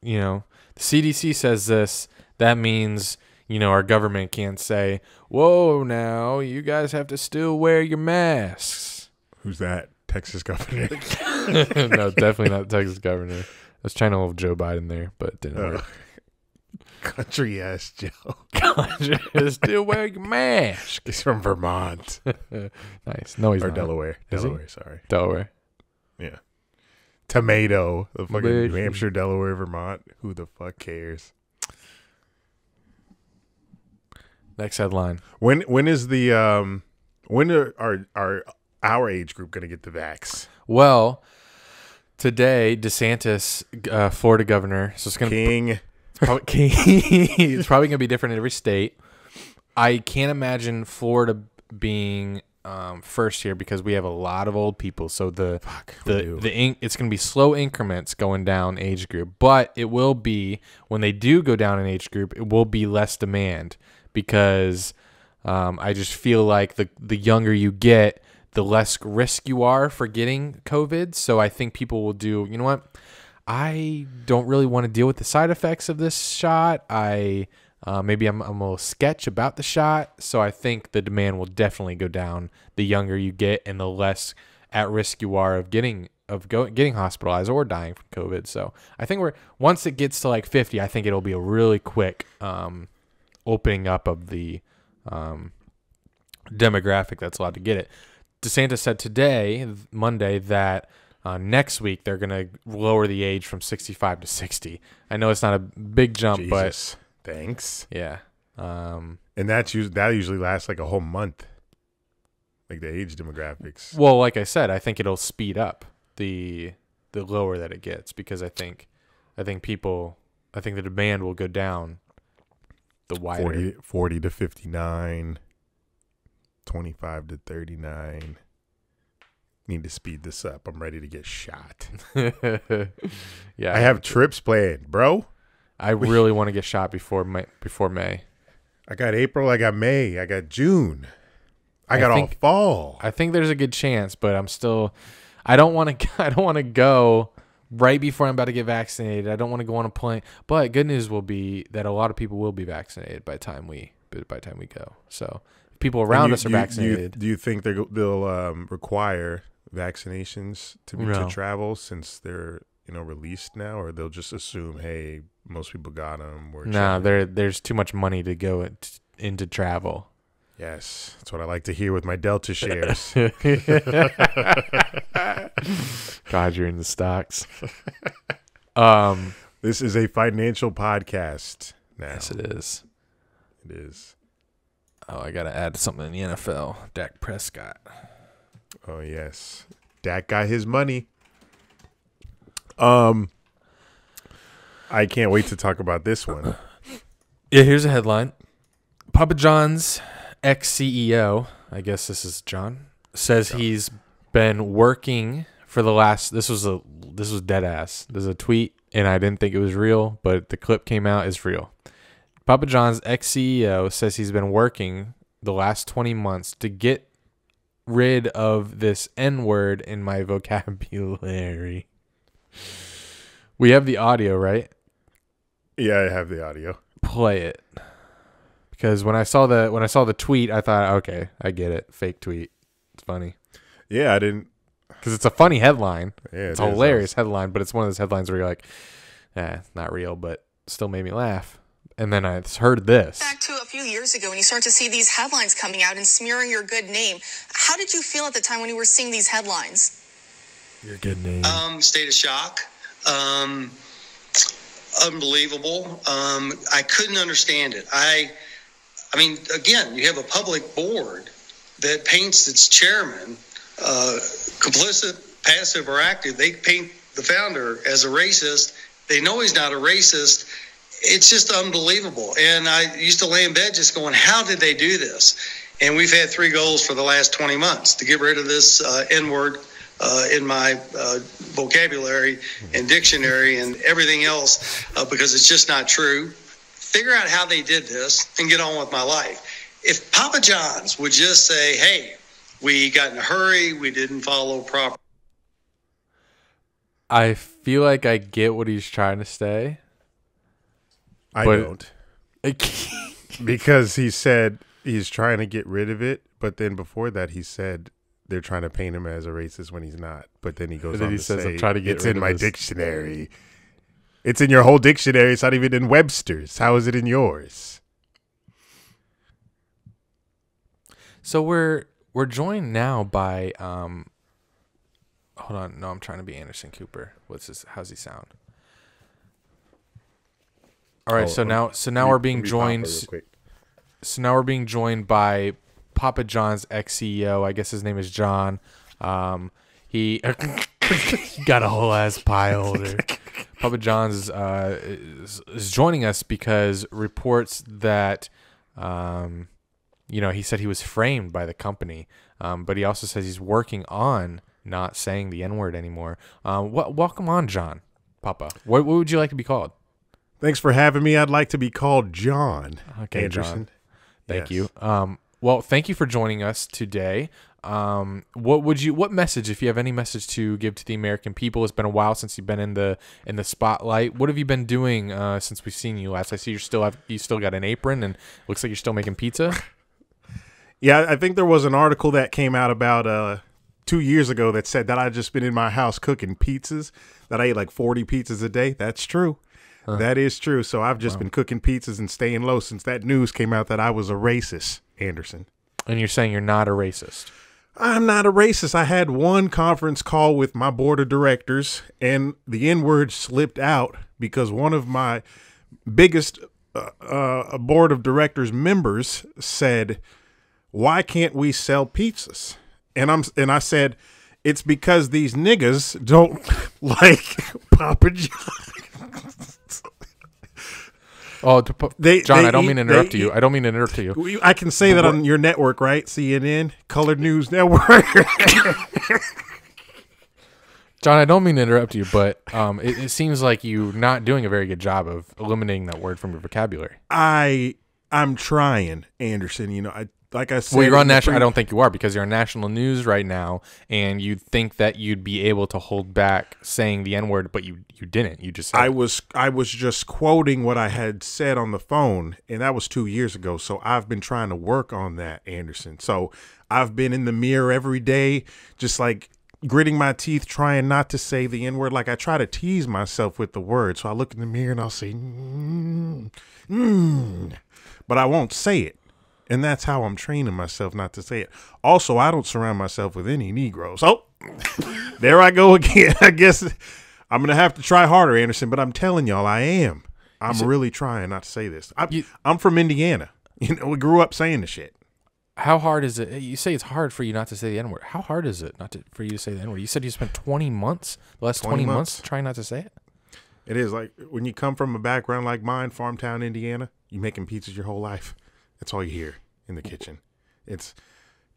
the CDC says this, that means, our government can't say, whoa, now you guys have to still wear your masks. Who's that? Texas governor? No, definitely not Texas governor. I was trying to hold Joe Biden there, but it didn't work. Country ass Joe. Still wear your mask. He's from Vermont. Nice. No, he's or not. Delaware. Is Delaware, he? sorry. Delaware. Yeah. tomato. The fucking New Bitch. Hampshire, Delaware, Vermont. Who the fuck cares? Next headline. When is the when are our age group gonna get the vax? Well, today DeSantis, Florida governor, so it's gonna King. it's probably gonna be different in every state. I can't imagine Florida being first here because we have a lot of old people. So it's gonna be slow increments going down age group, but it will be when they do go down in age group, it will be less demand because I just feel like the younger you get, the less risk you are for getting COVID. So I think people will do, you know what? I don't really want to deal with the side effects of this shot. Maybe I'm a little sketch about the shot. So I think the demand will definitely go down the younger you get and the less at risk you are of getting hospitalized or dying from COVID. So I think once it gets to like 50, I think it'll be a really quick opening up of the demographic that's allowed to get it. DeSantis said today, Monday, that next week they're going to lower the age from 65 to 60. I know it's not a big jump, Jesus. Thanks. yeah. And that usually lasts like a whole month. Like the age demographics. Well, like I said, I think it'll speed up the lower that it gets because I think the demand will go down the wider. 40 to 59, 25 to 39. Need to speed this up. I'm ready to get shot. Yeah, I have trips planned, bro. I really want to get shot before May. I got April, I got May, I got June. I got all fall. I think there's a good chance, but I don't want to go right before I'm about to get vaccinated. I don't want to go on a plane. But good news will be that a lot of people will be vaccinated by the time we go. So people around us are vaccinated. Do you think they'll require vaccinations to travel since they're released now, or they'll just assume, hey, most people got them? There's too much money to go into travel. Yes, that's what I like to hear with my Delta shares. God, you're in the stocks. This is a financial podcast now. Yes, it is. It is. Oh, I got to add something in the NFL. Dak Prescott. Oh, yes. Dak got his money. I can't wait to talk about this one. Yeah, here's a headline. Papa John's ex-CEO, I guess this is John, says he's been working for the last, this was dead ass. There's a tweet and I didn't think it was real, but the clip came out, it's real. Papa John's ex-CEO says he's been working the last 20 months to get rid of this N-word in my vocabulary. We have the audio, right? Yeah, I have the audio. Play it. Because when I saw the tweet, I thought, okay, I get it. Fake tweet. It's funny. Yeah, I didn't. Because it's a funny headline. Yeah, it's a hilarious headline, but it's one of those headlines where you're like, it's not real, but still made me laugh. And then I heard this. Back to a few years ago when you start to see these headlines coming out and smearing your good name. How did you feel at the time when you were seeing these headlines? Your good name. State of shock. Unbelievable. I couldn't understand it. I mean, again, you have a public board that paints its chairman complicit, passive, or active. They paint the founder as a racist. They know he's not a racist. It's just unbelievable. And I used to lay in bed just going, how did they do this? And we've had 3 goals for the last 20 months to get rid of this N-word in my vocabulary and dictionary and everything else because it's just not true. Figure out how they did this and get on with my life. If Papa John's would just say, hey, we got in a hurry, we didn't follow proper. I feel like I get what he's trying to say. I don't. Because he said he's trying to get rid of it, but then before that he said they're trying to paint him as a racist when he's not. But then he goes on to say, I'm trying to get it's rid in of my this. dictionary. It's in your whole dictionary. It's not even in Webster's. How is it in yours? So we're joined now by hold on. No, I'm trying to be Anderson Cooper. How's he sound? All right, so now we're being joined. So now we're being joined by Papa John's ex-CEO. I guess his name is John. He got a whole ass pie holder. Papa John's is joining us because reports that, he said he was framed by the company, but he also says he's working on not saying the N-word anymore. Welcome on, John. Papa. What would you like to be called? Thanks for having me. I'd like to be called John. Okay, Anderson. John. Thank you. Well, thank you for joining us today. What message, if you have any message to give to the American people? It's been a while since you've been in the spotlight. What have you been doing since we've seen you last? I see you still got an apron, and looks like you're still making pizza. Yeah, I think there was an article that came out about 2 years ago that said that I'd just been in my house cooking pizzas, that I ate like 40 pizzas a day. That's true. That is true. So I've just been cooking pizzas and staying low since that news came out that I was a racist, Anderson. And you're saying you're not a racist? I'm not a racist. I had one conference call with my board of directors, and the N-word slipped out because one of my biggest board of directors members said, "Why can't we sell pizzas?" And I said, "It's because these niggas don't like Papa John." Oh, John, I don't mean to interrupt you. I don't mean to interrupt you. I can say that on your network, right? CNN, Colored News Network. John, I don't mean to interrupt you, but it seems like you're not doing a very good job of eliminating that word from your vocabulary. I'm trying, Anderson. Like I said, well, you're on national. I don't think you are, because you're on national news right now, and you'd think that you'd be able to hold back saying the N-word, but you didn't. You just said I was just quoting what I had said on the phone, and that was 2 years ago. So I've been trying to work on that, Anderson. So I've been in the mirror every day, just like gritting my teeth, trying not to say the N-word. Like I try to tease myself with the word. So I look in the mirror and I'll say, but I won't say it. And that's how I'm training myself not to say it. Also, I don't surround myself with any Negroes. Oh, there I go again. I guess I'm going to have to try harder, Anderson, but I'm telling y'all, I am. I'm really trying not to say this. I'm from Indiana. We grew up saying the shit. How hard is it? You say it's hard for you not to say the N-word. How hard is it for you to say the N-word? You said you spent 20 months, the last 20 months trying not to say it? It is. Like when you come from a background like mine, farm town, Indiana, you making pizzas your whole life. That's all you hear in the kitchen. It's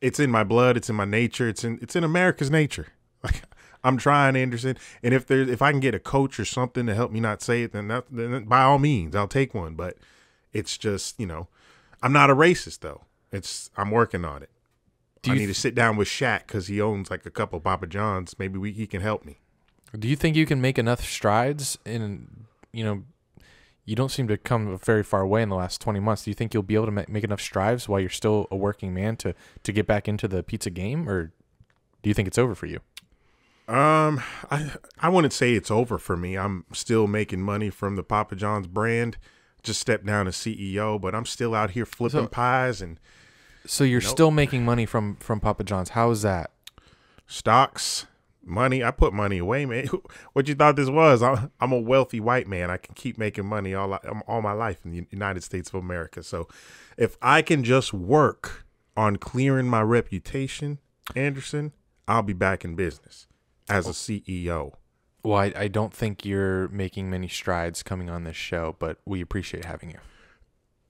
in my blood. It's in my nature. It's in America's nature. Like I'm trying, Anderson. And if I can get a coach or something to help me not say it, then by all means, I'll take one. But it's just, I'm not a racist though. I'm working on it. I need to sit down with Shaq because he owns like a couple Papa John's. Maybe he can help me. Do you think you can make enough strides in, you don't seem to come very far away in the last 20 months. Do you think you'll be able to make enough strides while you're still a working man to get back into the pizza game, or do you think it's over for you? I wouldn't say it's over for me. I'm still making money from the Papa John's brand. Just stepped down as CEO, but I'm still out here flipping pies and. So you're still making money from Papa John's. How is that? Stocks. Money, I put money away, man. What you thought this was? I'm a wealthy white man. I can keep making money all my life in the United States of America. So if I can just work on clearing my reputation, Anderson, I'll be back in business as a CEO. Well, I don't think you're making many strides coming on this show, but we appreciate having you.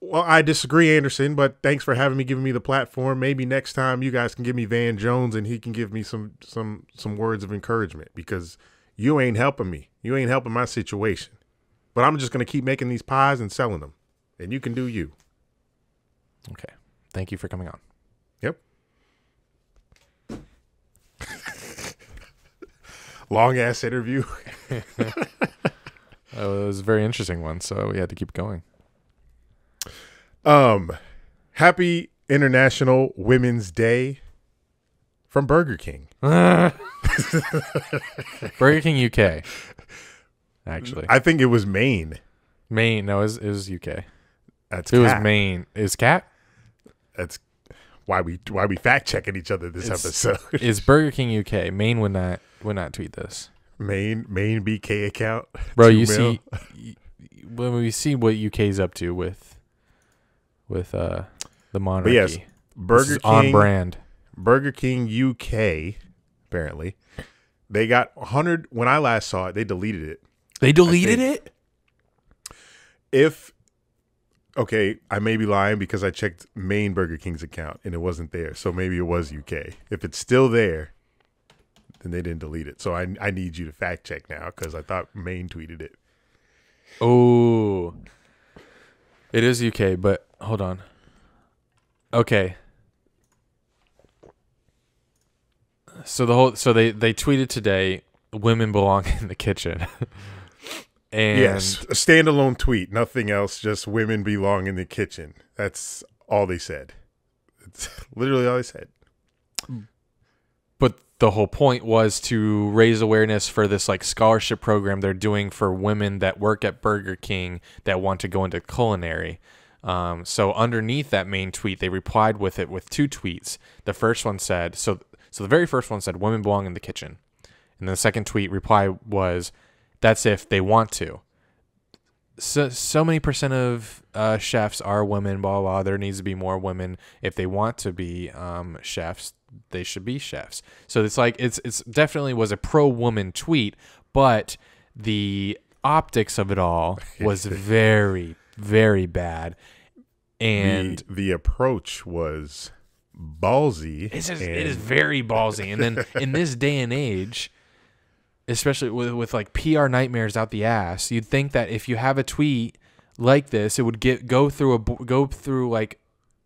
Well, I disagree, Anderson, but thanks for giving me the platform. Maybe next time you guys can give me Van Jones and he can give me some words of encouragement, because you ain't helping me. You ain't helping my situation. But I'm just going to keep making these pies and selling them, and you can do you. Okay. Thank you for coming on. Yep. Long ass interview. It was a very interesting one, so we had to keep going. Happy International Women's Day from Burger King. Burger King UK. Actually, I think it was Maine. Maine. No, it was UK. That's it was Maine. Is cat? That's why we fact checking each other this episode. Is Burger King UK? Maine would not tweet this. Main BK account, bro. You see, when we see what UK's up to with the monarchy. But yes, Burger King on brand. Burger King UK, apparently, they got 100. When I last saw it, they deleted it. They deleted it. Okay, I may be lying because I checked Maine Burger King's account and it wasn't there. So maybe it was UK. If it's still there, then they didn't delete it. So I need you to fact check now because I thought Maine tweeted it. Oh, it is UK, but hold on. Okay. So they tweeted today, women belong in the kitchen. And yes, a standalone tweet, nothing else, just women belong in the kitchen. That's all they said. It's literally all they said. But the whole point was to raise awareness for this like scholarship program they're doing for women that work at Burger King that want to go into culinary. So underneath that main tweet, they replied with it with 2 tweets. The first one said, so the very first one said, women belong in the kitchen. And the second tweet reply was, that's if they want to. So many percent of chefs are women, blah, blah. There needs to be more women. If they want to be chefs, they should be chefs. So it's like, it's definitely was a pro-woman tweet, but the optics of it all was very, very bad. And the approach was ballsy. It is very ballsy. And then in this day and age, especially with like PR nightmares out the ass, you'd think that if you have a tweet like this, it would go through like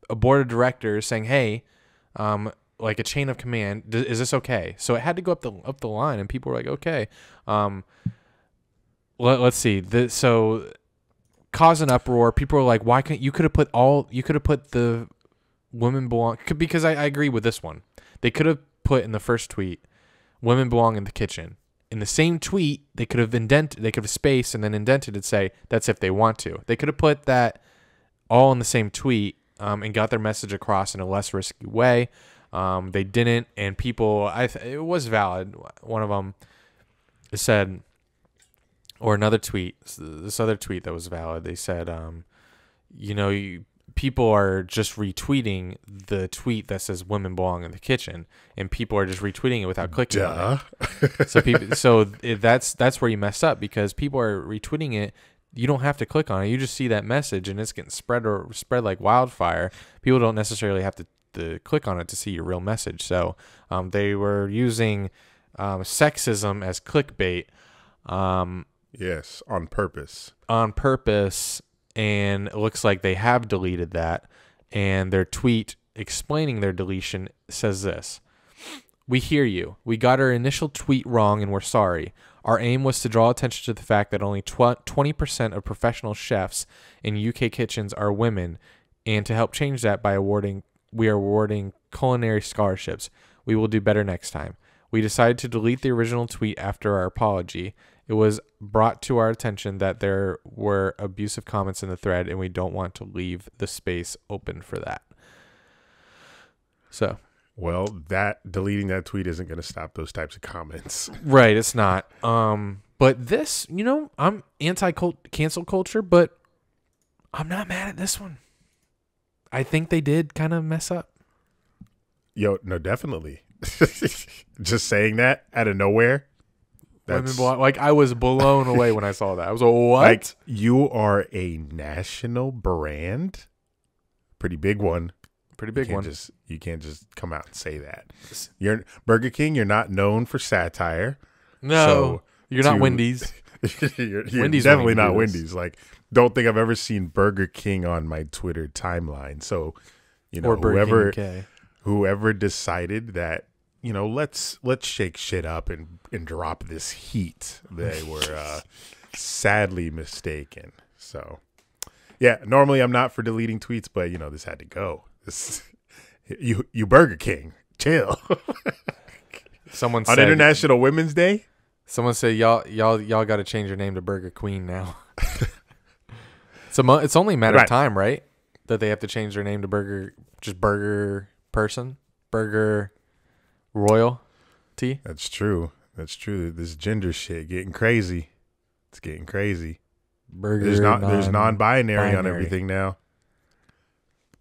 a board of directors saying, "Hey, like a chain of command, is this okay?" So it had to go up the line, and people were like, "Okay." Let's see. So cause an uproar. People were like, "Why can't you could have put the women belong?" Because I agree with this one. They could have put in the first tweet, "Women belong in the kitchen." In the same tweet, they could have spaced and then indented and say, that's if they want to. They could have put that all in the same tweet and got their message across in a less risky way. They didn't, and people, it was valid. One of them said, or another tweet, this other tweet that was valid, they said, people are just retweeting the tweet that says women belong in the kitchen, and people are just retweeting it without clicking on it. That's where you mess up, because people are retweeting it. You don't have to click on it. You just see that message and it's getting spread like wildfire. People don't necessarily have to click on it to see your real message. So they were using sexism as clickbait. Yes, on purpose. And it looks like they have deleted that. And their tweet explaining their deletion says this: "We hear you. We got our initial tweet wrong and we're sorry. Our aim was to draw attention to the fact that only 20% of professional chefs in UK kitchens are women, and to help change that we are awarding culinary scholarships. We will do better next time. We decided to delete the original tweet after our apology. It was brought to our attention that there were abusive comments in the thread, and we don't want to leave the space open for that." So, well, deleting that tweet isn't going to stop those types of comments. Right, it's not. But this, I'm anti-cancel culture, but I'm not mad at this one. I think they did kind of mess up. Yo, no, definitely. Just saying that out of nowhere. Like, I was blown away when I saw that. I was like, what? Like, you are a national brand, pretty big one. You can't just come out and say that. You're Burger King. You're not known for satire. No, so you're not Wendy's. you're Wendy's definitely not Wendy's. Like, don't think I've ever seen Burger King on my Twitter timeline. So, or whoever decided that, let's shake shit up and drop this heat, they were sadly mistaken. So, yeah, normally I'm not for deleting tweets, but this had to go. You Burger King, chill. Someone on said, International Women's Day, someone said y'all got to change your name to Burger Queen now. It's only a matter of time, right? That they have to change their name to Burger person, burger royalty. That's true. That's true. This gender shit getting crazy. It's getting crazy. Burger. There's non-binary on everything now.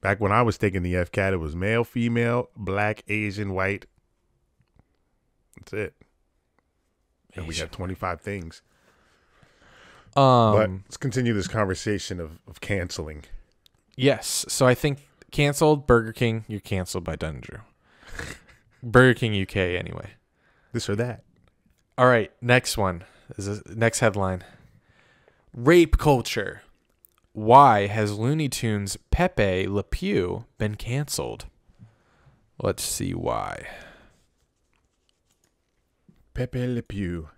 Back when I was taking the FCAT, it was male, female, black, Asian, white. That's it. And we got 25 things. But let's continue this conversation of canceling. Yes. So I think canceled Burger King. You're canceled by Dungeon. Burger King UK anyway. This or that. All right. Next one is next headline. Rape culture. Why has Looney Tunes Pepe Le Pew been canceled? Let's see why. Pepe Le Pew.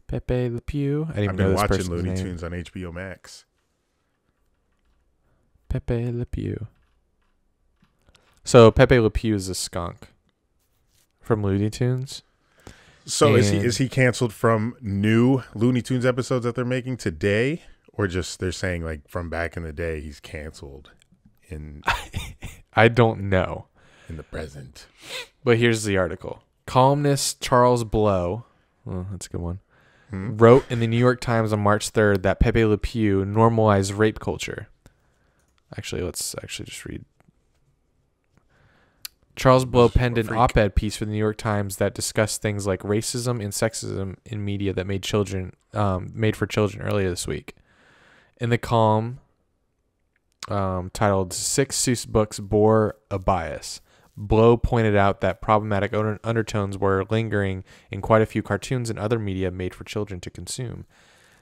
Pepe Le Pew. I didn't I've even know been this watching person's Looney name. Tunes on HBO Max. Pepe Le Pew. So Pepe Le Pew is a skunk from Looney Tunes. So And- is he canceled from new Looney Tunes episodes that they're making today, or just they're saying like from back in the day he's canceled in I don't know. in the present? But here's the article. Columnist Charles Blow, oh, that's a good one, wrote in the New York Times on March 3rd that Pepe Le Pew normalized rape culture. Actually, let's just read. Charles Blow penned an op-ed piece for the New York Times that discussed things like racism and sexism in media that made for children earlier this week. In the column titled "Six Seuss Books Bore a Bias," Blow pointed out that problematic undertones were lingering in quite a few cartoons and other media made for children to consume.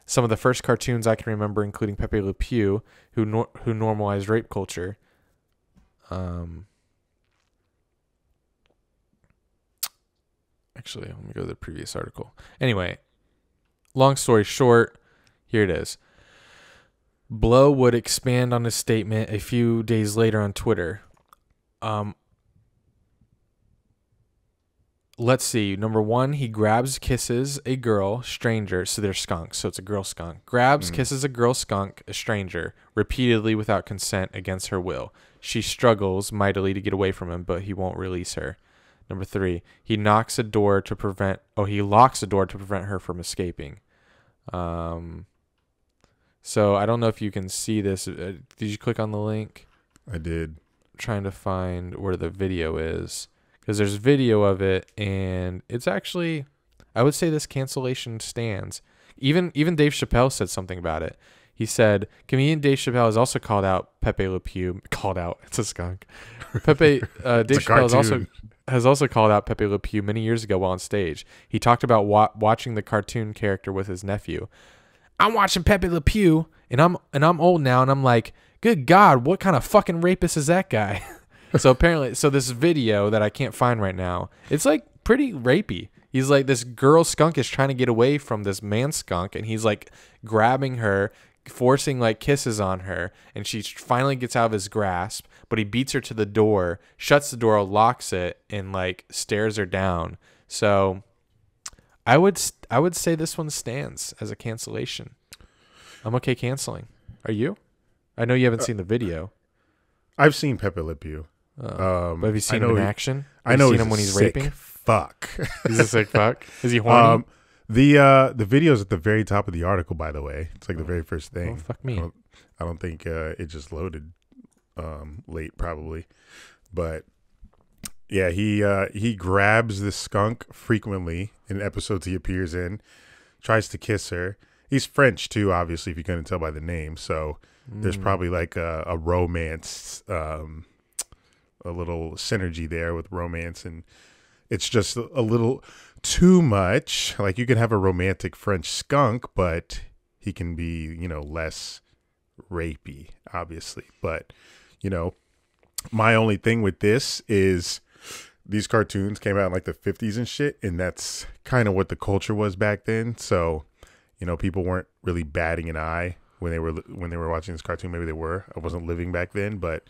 Some of the first cartoons I can remember, including Pepe Le Pew, who normalized rape culture. Actually, let me go to the previous article. Anyway, long story short, here it is. Blow would expand on his statement a few days later on Twitter. Let's see. Number one, he kisses a girl, stranger. So they're skunks. So it's a girl skunk. Kisses a girl skunk, a stranger, repeatedly without consent against her will. She struggles mightily to get away from him, but he won't release her. Number three, he locks a door to prevent her from escaping. So I don't know if you can see this. Did you click on the link? I did. Trying to find where the video is, because there's video of it, and it's actually, I would say this cancellation stands. Even Dave Chappelle said something about it. He said comedian Dave Chappelle has also called out Pepe Le Pew. Called out, it's a skunk. Dave Chappelle has also called out Pepe Le Pew many years ago while on stage. He talked about watching the cartoon character with his nephew. I'm watching Pepe Le Pew, and I'm old now, and I'm like, good God, what kind of fucking rapist is that guy? So apparently, this video that I can't find right now, it's like pretty rapey. He's like, this girl skunk is trying to get away from this man skunk, and he's like grabbing her, forcing like kisses on her, and she finally gets out of his grasp, but he beats her to the door, shuts the door, locks it, and like stares her down. So I would say this one stands as a cancellation. I'm okay canceling. Are you? I know you haven't seen the video. I've seen Pepe Le Pew. But have you seen him in action? I know seen him when he's raping. Fuck. He's a sick fuck. Is he horny? The video's at the very top of the article, by the way. It's like the very first thing. Oh, fuck me. I don't think it just loaded late, probably. But yeah, he grabs the skunk frequently in episodes he appears in, tries to kiss her. He's French too, obviously, if you couldn't tell by the name. So there's probably like a romance, a little synergy there with romance, and it's just a little too much. Like, you can have a romantic French skunk, but he can be, less rapey, obviously. But, my only thing with this is these cartoons came out in like the 50s and shit, and that's kind of what the culture was back then. So, people weren't really batting an eye when they were watching this cartoon. Maybe they were. I wasn't living back then, but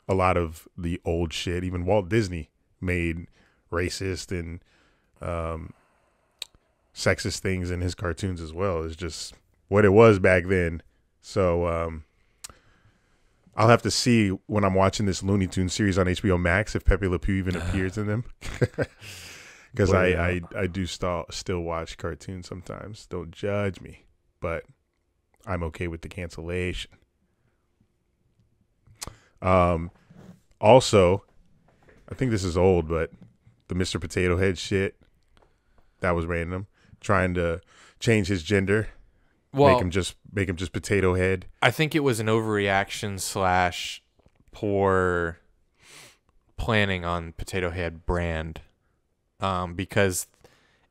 a lot of the old shit, even Walt Disney made racist and sexist things in his cartoons as well. It's just what it was back then. So I'll have to see when I'm watching this Looney Tunes series on HBO Max if Pepe Le Pew even appears in them. Because I do still watch cartoons sometimes. Don't judge me. But I'm okay with the cancellation. Also, I think this is old, but the Mr. Potato Head shit, that was random. Trying to change his gender. Well, make him just Potato Head. I think it was an overreaction / poor planning on Potato Head brand, because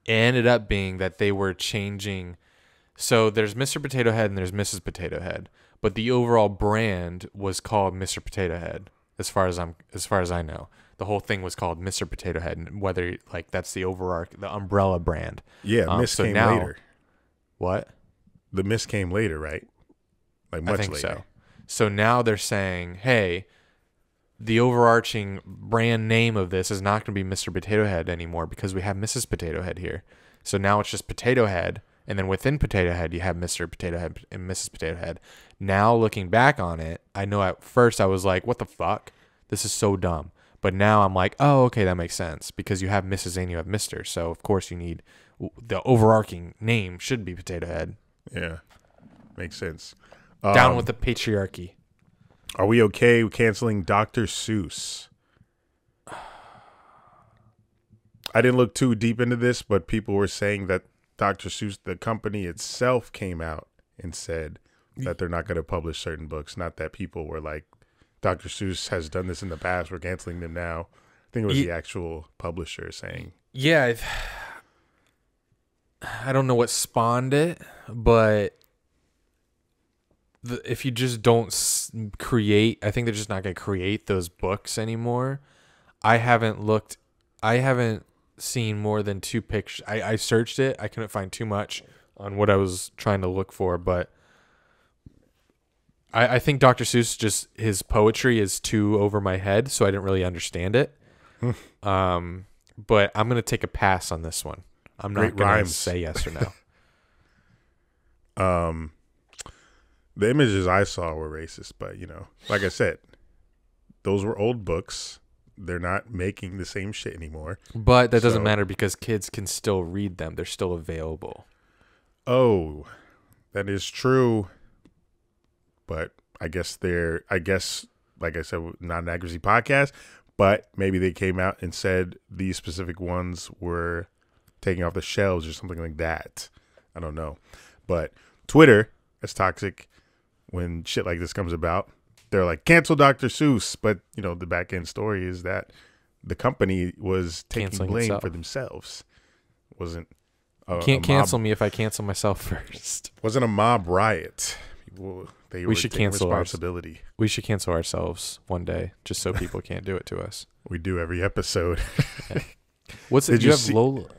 it ended up being that they were changing. So there's Mr. Potato Head and there's Mrs. Potato Head, but the overall brand was called Mr. Potato Head. As far as I know, the whole thing was called Mr. Potato Head, and whether like that's the the umbrella brand. Yeah, Miss came later. What? The Miss came later, right? Like much I think later. So now they're saying, hey, the overarching brand name of this is not going to be Mr. Potato Head anymore because we have Mrs. Potato Head here. So now it's just Potato Head, and then within Potato Head you have Mr. Potato Head and Mrs. Potato Head. Now looking back on it, I know at first I was like, what the fuck? This is so dumb. But now I'm like, oh, okay, that makes sense because you have Mrs. and you have Mr. So of course you need the overarching name should be Potato Head. Yeah, makes sense. Down with the patriarchy. Are we okay with canceling Dr. Seuss? I didn't look too deep into this, but people were saying that Dr. Seuss, the company itself, came out and said that they're not going to publish certain books. Not that people were like, Dr. Seuss has done this in the past, we're canceling them now. I think it was the actual publisher saying. Yeah, I don't know what spawned it, but if you just don't create, I think they're just not going to create those books anymore. I haven't seen more than 2 pictures. I searched it. I couldn't find too much on what I was trying to look for, but I think Dr. Seuss, just his poetry is too over my head, so I didn't really understand it. But I'm going to take a pass on this one. I'm not going to say yes or no. The images I saw were racist, but like I said, those were old books. They're not making the same shit anymore. But that doesn't matter because kids can still read them. They're still available. Oh, that is true. But I guess like I said, not an accuracy podcast, but maybe they came out and said these specific ones were taking off the shelves or something like that. I don't know. But Twitter is toxic when shit like this comes about. They're like, cancel Dr. Seuss. But, the back end story is that the company was taking blame for themselves. It wasn't you can't cancel me if I cancel myself first. Wasn't a mob riot. We should cancel responsibility. We should cancel ourselves one day just so people can't do it to us. We do every episode. Yeah. What's it? Did you have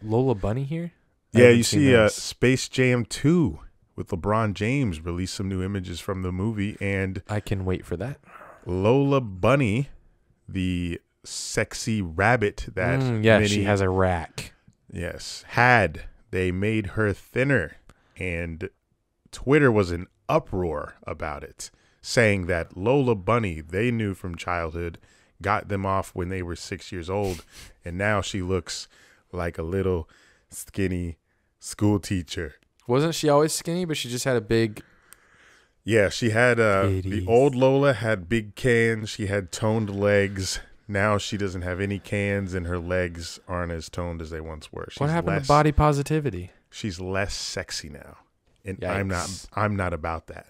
Lola Bunny here? Yeah, you see Space Jam 2 with LeBron James released some new images from the movie, and I can wait for that. Lola Bunny, the sexy rabbit that she has a rack. Yes, they made her thinner, and Twitter was in uproar about it, saying that Lola Bunny they knew from childhood got them off when they were 6 years old, and now she looks like a little skinny school teacher. Wasn't she always skinny, but she just had a big... Yeah, she had the old Lola had big cans. She had toned legs. Now she doesn't have any cans, and her legs aren't as toned as they once were. What happened to body positivity? She's less sexy now, and Yikes. I'm not about that.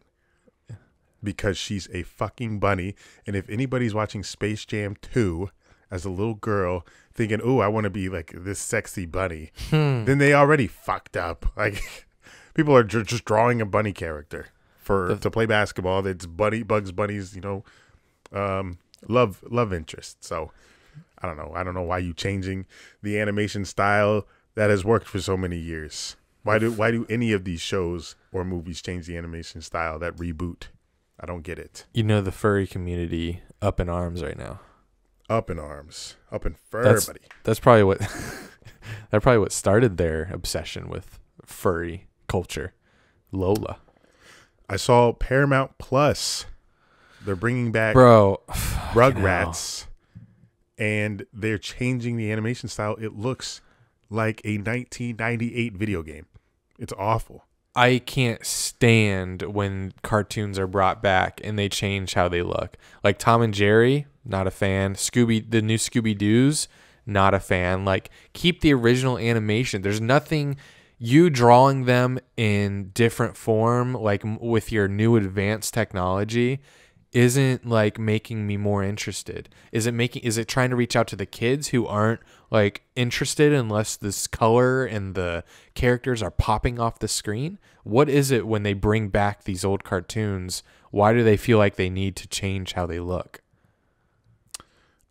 Because she's a fucking bunny, and if anybody's watching Space Jam 2 as a little girl thinking, "Oh, I want to be like this sexy bunny," then they already fucked up. Like, people are just drawing a bunny character to play basketball. That's Bugs Bunny's, love interest. So I don't know. I don't know why you changing the animation style that has worked for so many years. Why do any of these shows or movies change the animation style that reboot? I don't get it. The furry community up in arms right now. Up in arms. Up in fur, buddy. That's probably what started their obsession with furry culture. Lola. I saw Paramount Plus They're bringing back Bro, Rugrats, and they're changing the animation style. It looks like a 1998 video game. It's awful. I can't stand when cartoons are brought back and they change how they look. Like Tom and Jerry, not a fan. The new Scooby-Doo's, not a fan. Like, keep the original animation. There's nothing, you drawing them in different form, like with your new advanced technology, isn't like making me more interested. Is it trying to reach out to the kids who aren't like interested unless this color and the characters are popping off the screen? What is it when they bring back these old cartoons? Why do they feel like they need to change how they look?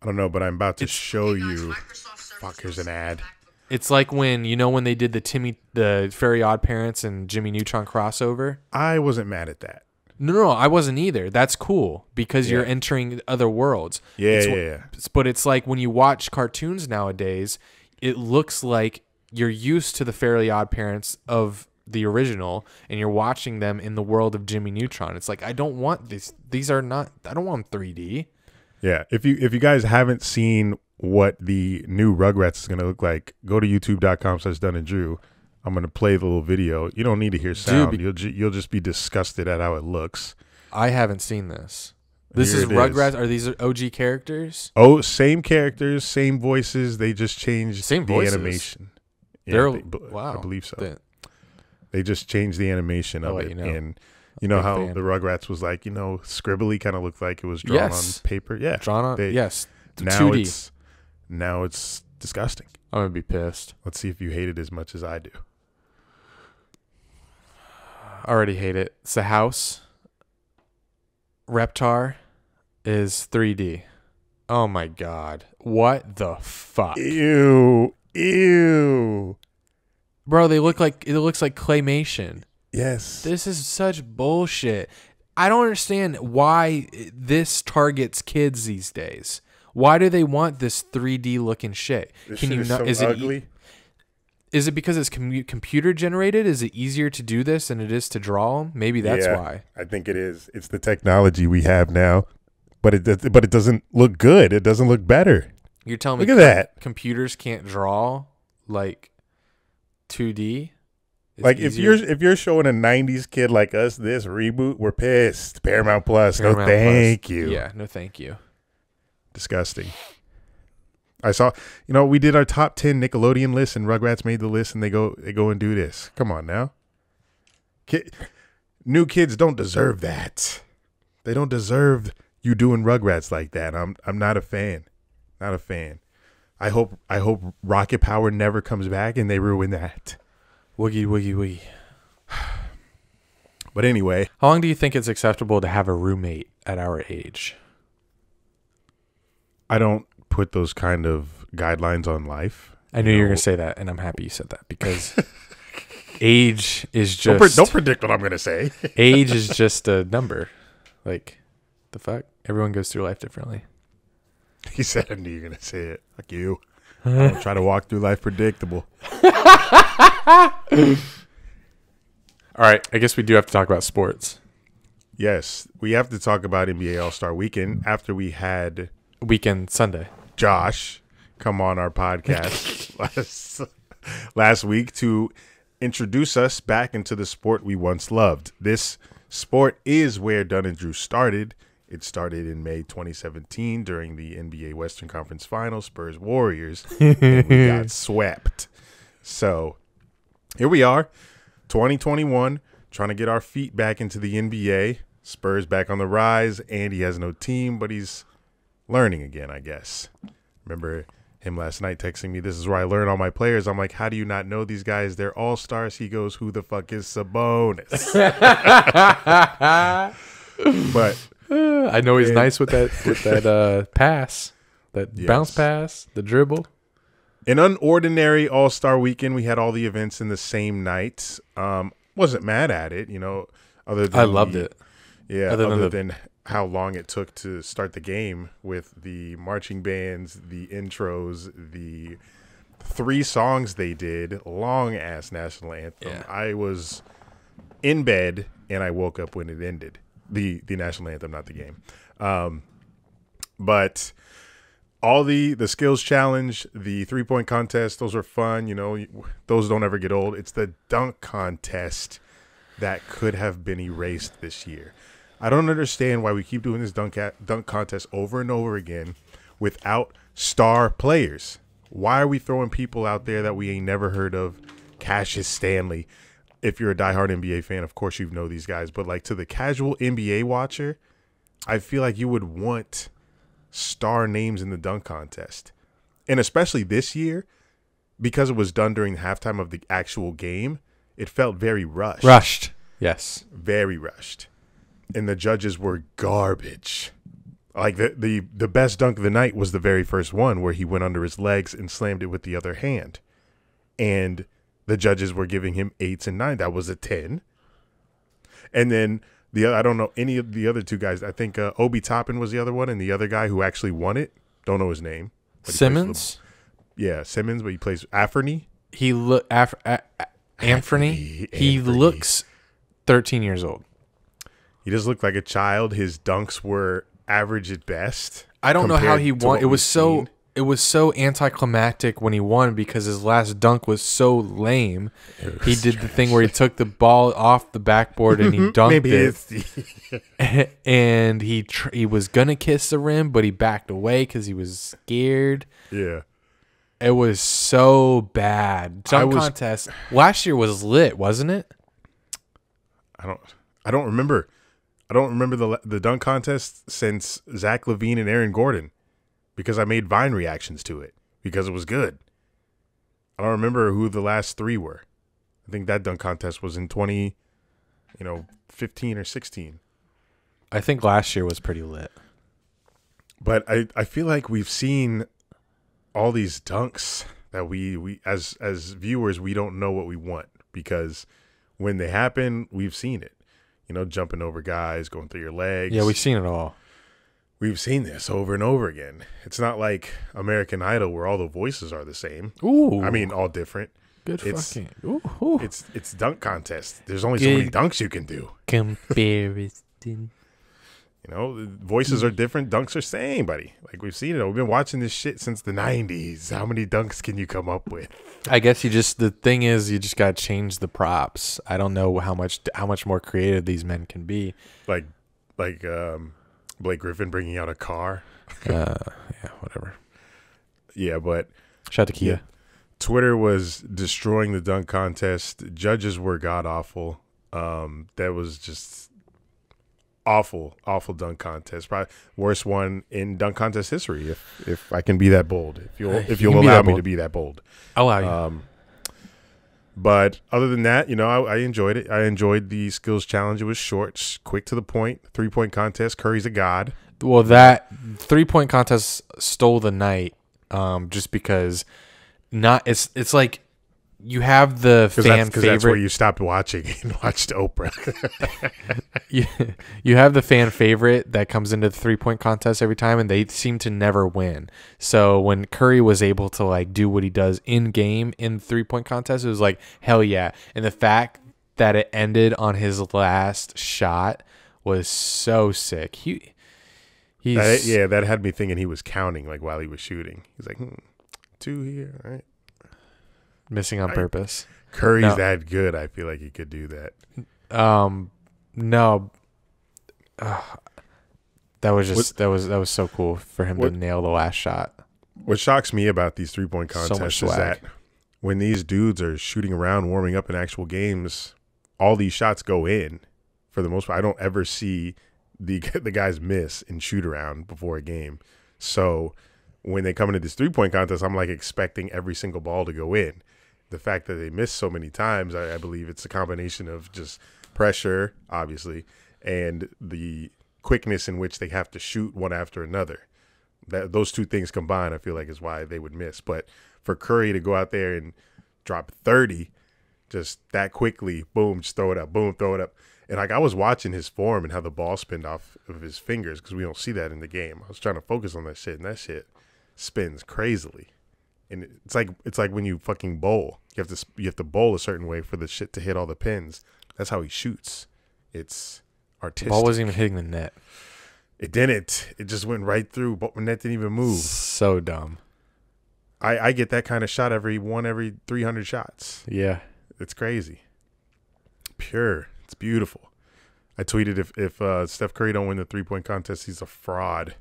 I don't know, but I'm about to show you. Fuck, here's an ad. It's like when they did the Fairly Odd Parents and Jimmy Neutron crossover. I wasn't mad at that. No, I wasn't either. That's cool because you're entering other worlds. Yeah. But it's like when you watch cartoons nowadays, it looks like you're used to the Fairly Odd Parents of the original, and you're watching them in the world of Jimmy Neutron. It's like, I don't want this. I don't want them 3D. Yeah. If you guys haven't seen what the new Rugrats is going to look like, go to youtube.com/DunandDrew. I'm going to play the little video. You don't need to hear sound. You'll just be disgusted at how it looks. I haven't seen this. This is Rugrats. Are these OG characters? Oh, same characters, same voices. They just changed Same the voices? animation. Wow. I believe so. They just changed the animation of it. You know. And you know how fan. the Rugrats was like, scribbly, kind of looked like it was drawn on paper. Yeah. Drawn on, yes. Now 2D. Now it's disgusting. I'm going to be pissed. Let's see if you hate it as much as I do. I already hate it. It's a house. Reptar is 3D. Oh my God. What the fuck? Ew. Bro, it looks like claymation. Yes. This is such bullshit. I don't understand why this targets kids these days. Why do they want this 3D looking shit? Can you not? Is it ugly? Is it because it's computer generated? Is it easier to do this than it is to draw them? Maybe that's why. I think it is. It's the technology we have now, but it doesn't look good. It doesn't look better. You're telling me look at that. Computers can't draw like 2D? Like if you're showing a 90s kid like us this reboot, we're pissed. Paramount Plus. No thank you. Yeah, no thank you. Disgusting. I saw, we did our top 10 Nickelodeon list, and Rugrats made the list, and they go and do this. Come on now. New kids don't deserve that. They don't deserve you doing Rugrats like that. I'm not a fan. Not a fan. I hope Rocket Power never comes back and they ruin that. Woogie, woogie, woogie. But anyway. How long do you think it's acceptable to have a roommate at our age? I don't put those kind of guidelines on life. I knew you were going to say that, and I'm happy you said that because age is just... Don't predict what I'm going to say. Age is just a number. Like, the fuck? Everyone goes through life differently. He said, I knew you were going to say it. Fuck you. I don't try to walk through life predictable. All right. I guess we do have to talk about sports. Yes. We have to talk about NBA All-Star Weekend after we had... Weekend Sunday. Josh come on our podcast last week to introduce us back into the sport we once loved. This sport is where Dun and Drew started. It started in May 2017 during the NBA Western Conference Finals, Spurs Warriors, and we got swept. So here we are, 2021, trying to get our feet back into the NBA. Spurs back on the rise. Andy has no team, but he's learning again, I guess. Remember him last night texting me, this is where I learn all my players. I'm like, how do you not know these guys? They're all stars. He goes, who the fuck is Sabonis? But I know he's nice with that pass, that bounce pass, the dribble. An unordinary All-Star weekend. We had all the events in the same night. Wasn't mad at it, other than I loved it. Yeah, other than how long it took to start the game with the marching bands, the intros, the 3 songs they did, long-ass national anthem. Yeah. I was in bed, and I woke up when it ended. the national anthem, not the game. But all the skills challenge, the 3-point contest, those are fun. You know, those don't ever get old. It's the dunk contest that could have been erased this year. I don't understand why we keep doing this dunk contest over and over again without star players. Why are we throwing people out there that we ain't never heard of? Cassius Stanley. If you're a diehard NBA fan, of course you know these guys. But like to the casual NBA watcher, I feel like you would want star names in the dunk contest. And especially this year, because it was done during the halftime of the actual game, it felt very rushed. Rushed. Yes. Very rushed. And the judges were garbage. Like the best dunk of the night was the very first one where he went under his legs and slammed it with the other hand. And the judges were giving him 8s and 9s. That was a 10. And then I don't know any of the other two guys. I think Obi Toppin was the other one, and the other guy who actually won it, don't know his name. Simmons? Yeah, Simmons, but he plays Anthony. Anthony. He looks 13 years old. He just looked like a child. His dunks were average at best. I don't know how he won. It was so anticlimactic when he won because his last dunk was so lame. He did the thing where he took the ball off the backboard and he dunked it. And he was gonna kiss the rim, but he backed away because he was scared. Yeah, it was so bad. Dunk contest last year was lit, wasn't it? I don't remember. I don't remember the dunk contest since Zach LaVine and Aaron Gordon, because I made Vine reactions to it because it was good. I don't remember who the last 3 were. I think that dunk contest was in 15 or 16. I think last year was pretty lit. But I feel like we've seen all these dunks that we as viewers, we don't know what we want, because when they happen, we've seen it. You know, jumping over guys, going through your legs. Yeah, we've seen it all. We've seen this over and over again. It's not like American Idol where all the voices are the same. Ooh. I mean, all different. It's dunk contest. There's only so many dunks you can do. Comparison. You know, the voices are different. Dunks are same, buddy. Like, we've seen it. We've been watching this shit since the 90s. How many dunks can you come up with? I guess the thing is, you just got to change the props. I don't know how much more creative these men can be. Like Blake Griffin bringing out a car. Yeah, whatever. Yeah, but shout out to Kia. Yeah, Twitter was destroying the dunk contest. Judges were god awful. That was just awful dunk contest. Probably worst one in dunk contest history. If I can be that bold, if you'll allow me to be that bold, I'll allow you. But other than that, you know, I enjoyed it. I enjoyed the skills challenge. It was short, quick to the point. 3-point contest. Curry's a god. Well, that 3-point contest stole the night, just because it's like you have the fan favorite. That's where you stopped watching and watched Oprah. you have the fan favorite that comes into the 3-point contest every time, and they seem to never win. So when Curry was able to like do what he does in game in the 3-point contest, it was like hell yeah. And the fact that it ended on his last shot was so sick. That had me thinking he was counting like while he was shooting. He's like 2 here, all right. Missing on purpose. Curry's that good. I feel like he could do that. No. That was so cool for him to nail the last shot. What shocks me about these 3-point contests is that when these dudes are shooting around, warming up in actual games, all these shots go in for the most part. I don't ever see the guys miss and shoot around before a game. So when they come into this 3-point contest, I'm like expecting every single ball to go in. The fact that they miss so many times, I believe it's a combination of just pressure, obviously, and the quickness in which they have to shoot one after another. Those two things combined, I feel like, is why they would miss. But for Curry to go out there and drop 30 just that quickly, boom, just throw it up, boom, throw it up. And like I was watching his form and how the ball spinned off of his fingers, because we don't see that in the game. I was trying to focus on that shit, and that shit spins crazily. And it's like when you fucking bowl. You have to bowl a certain way for the shit to hit all the pins. That's how he shoots. It's artistic. Ball wasn't even hitting the net. It didn't. It just went right through. But the net didn't even move. So dumb. I get that kind of shot every 300 shots. Yeah. It's crazy. Pure. It's beautiful. I tweeted if Steph Curry don't win the 3-point contest, he's a fraud.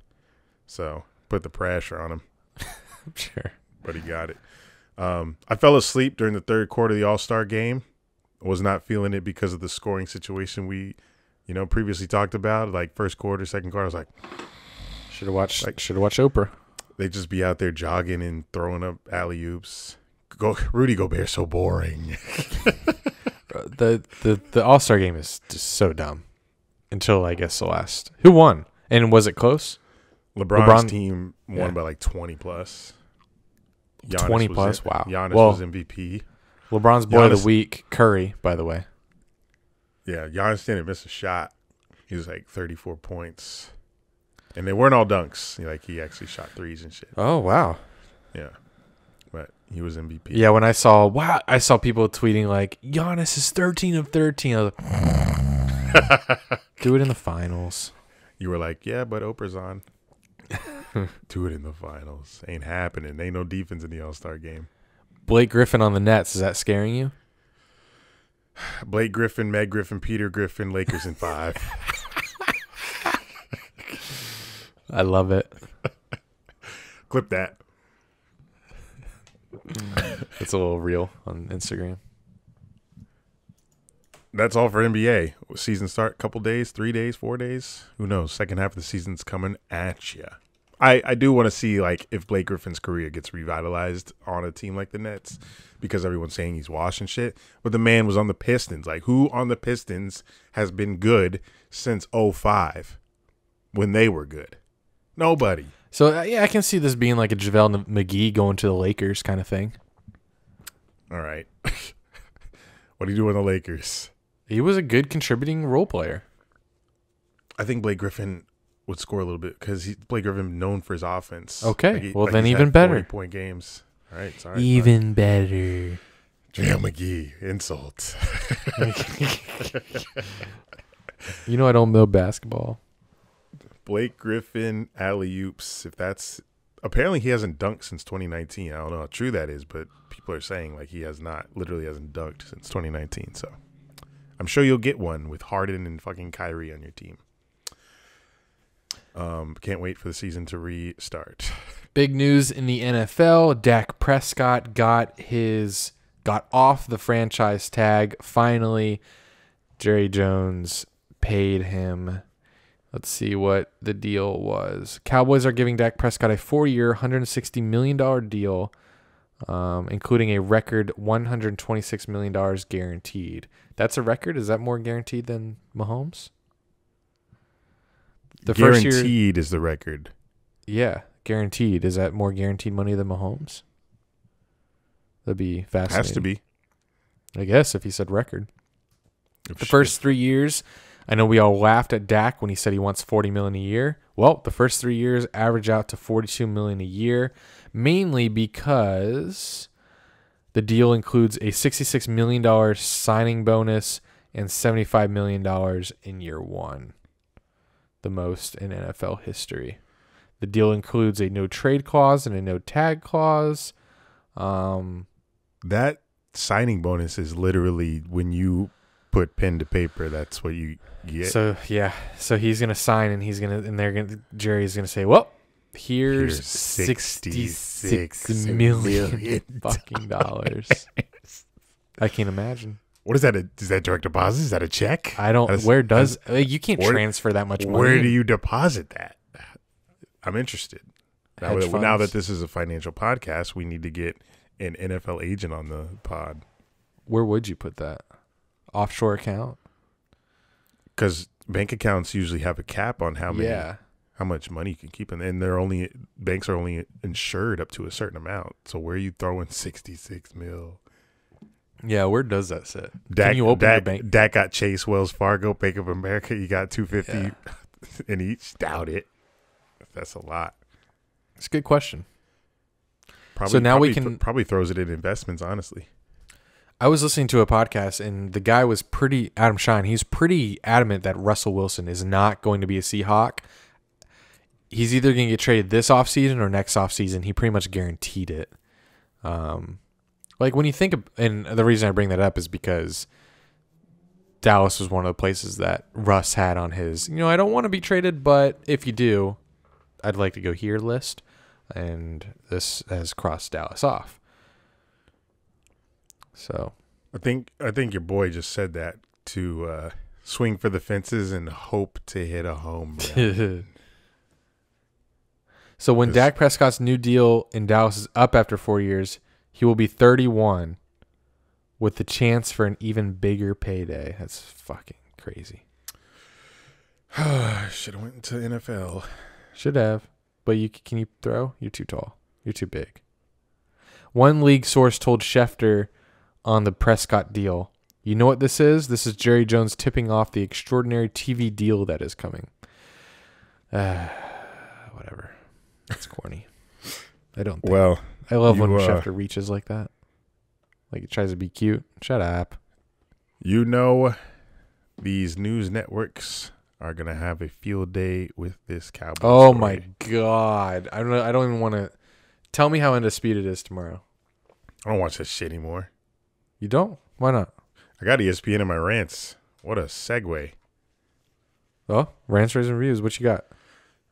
So put the pressure on him. Sure. But he got it. I fell asleep during the third quarter of the All-Star game. Was not feeling it because of the scoring situation we, previously talked about. Like first quarter, second quarter, I was like, should have watched Oprah. They just be out there jogging and throwing up alley-oops. Rudy Gobert's so boring. The All-Star game is just so dumb. Until I guess the last. Who won? And was it close? LeBron's team won by like 20 plus. 20 plus? Wow. Giannis was MVP. LeBron's boy of the week, Curry, by the way. Yeah, Giannis didn't miss a shot. He was like 34 points. And they weren't all dunks. Like he actually shot threes and shit. Oh, wow. Yeah. But he was MVP. Yeah, when I saw people tweeting like, Giannis is 13 of 13. I was like, do it in the finals. You were like, yeah, but Oprah's on. Do it in the finals. Ain't happening. Ain't no defense in the All-Star game. Blake Griffin on the Nets. Is that scaring you? Blake Griffin, Meg Griffin, Peter Griffin, Lakers in 5. I love it. Clip that. It's a little reel on Instagram. That's all for NBA. Season start, couple days, 3 days, 4 days. Who knows? Second half of the season's coming at you. I do want to see like if Blake Griffin's career gets revitalized on a team like the Nets because everyone's saying he's washed and shit. But the man was on the Pistons. Like who on the Pistons has been good since 2005 when they were good? Nobody. So yeah, I can see this being like a JaVale McGee going to the Lakers kind of thing. All right. What do you do on the Lakers? He was a good contributing role player. I think Blake Griffin would score a little bit because Blake Griffin known for his offense. Okay, then even better. 40-point games. All right, sorry. Even better. JaVale McGee, insult. I don't know basketball. Blake Griffin, alley-oops. If that's apparently he hasn't dunked since 2019. I don't know how true that is, but people are saying like he literally hasn't dunked since 2019. So I'm sure you'll get one with Harden and fucking Kyrie on your team. Can't wait for the season to restart. Big news in the NFL. Dak Prescott got off the franchise tag. Finally, Jerry Jones paid him. Let's see what the deal was. Cowboys are giving Dak Prescott a 4-year, $160 million deal, including a record $126 million guaranteed. That's a record? Is that more guaranteed than Mahomes? The guaranteed first year, is the record. Yeah, guaranteed. Is that more guaranteed money than Mahomes? That'd be fascinating. Has to be. I guess if he said record. The first 3 years, I know we all laughed at Dak when he said he wants $40 million a year. Well, the first 3 years average out to $42 million a year, mainly because the deal includes a $66 million signing bonus and $75 million in year one, the most in NFL history. The deal includes a no trade clause and a no tag clause. That signing bonus is literally when you put pen to paper. That's what you get. So yeah, so he's gonna sign, and Jerry's gonna say, "Well, here's $66 million fucking dollars." I can't imagine. What is that? Is that direct deposit? Is that a check? I don't. You can't transfer that much money? Where do you deposit that? I'm interested. Now that this is a financial podcast, we need to get an NFL agent on the pod. Where would you put that? Offshore account? Because bank accounts usually have a cap on how much money you can keep, and banks are only insured up to a certain amount. So where are you throwing $66 million? Yeah, where does that sit? Can you open your bank? Dak got Chase, Wells Fargo, Bank of America. You got $250 in each. Doubt it. That's a lot. It's a good question. Probably throws it in investments. Honestly, I was listening to a podcast, and the guy was Adam Shine, he's pretty adamant that Russell Wilson is not going to be a Seahawk. He's either going to get traded this offseason or next offseason. He pretty much guaranteed it. Like when you think of, and the reason I bring that up is because Dallas was one of the places that Russ had on his, I don't want to be traded, but if you do, I'd like to go here list. And this has crossed Dallas off. So I think your boy just said that to swing for the fences and hope to hit a home run. So when Dak Prescott's new deal in Dallas is up after 4 years, he will be 31 with the chance for an even bigger payday. That's fucking crazy. Should have went to NFL. Should have. But can you throw? You're too tall. You're too big. One league source told Schefter on the Prescott deal, "You know what this is? This is Jerry Jones tipping off the extraordinary TV deal that is coming." Whatever. That's corny. I don't think. Well, I love when Schefter reaches like that. Like he tries to be cute. Shut up. These news networks are going to have a field day with this Cowboys Oh story. my God. I don't even want to. Tell me how undisputed it is tomorrow. I don't watch that shit anymore. You don't? Why not? I got ESPN in my rants. What a segue. Oh, Rants, Raves, and Reviews. What you got?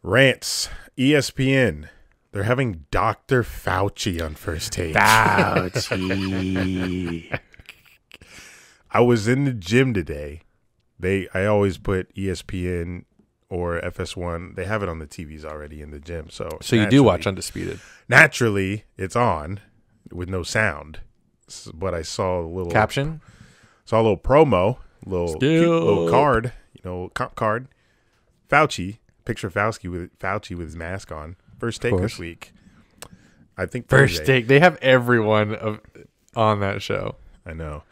Rants. ESPN. They're having Dr. Fauci on First Take. Fauci. I was in the gym today. I always put ESPN or FS1. They have it on the TVs already in the gym. So you do watch Undisputed. Naturally, it's on with no sound. But I saw a little Caption? Saw a little promo, little card, comp card. Fauci, picture of Fauci with his mask on. First Take this week. I think First Take. They have everyone on that show. I know.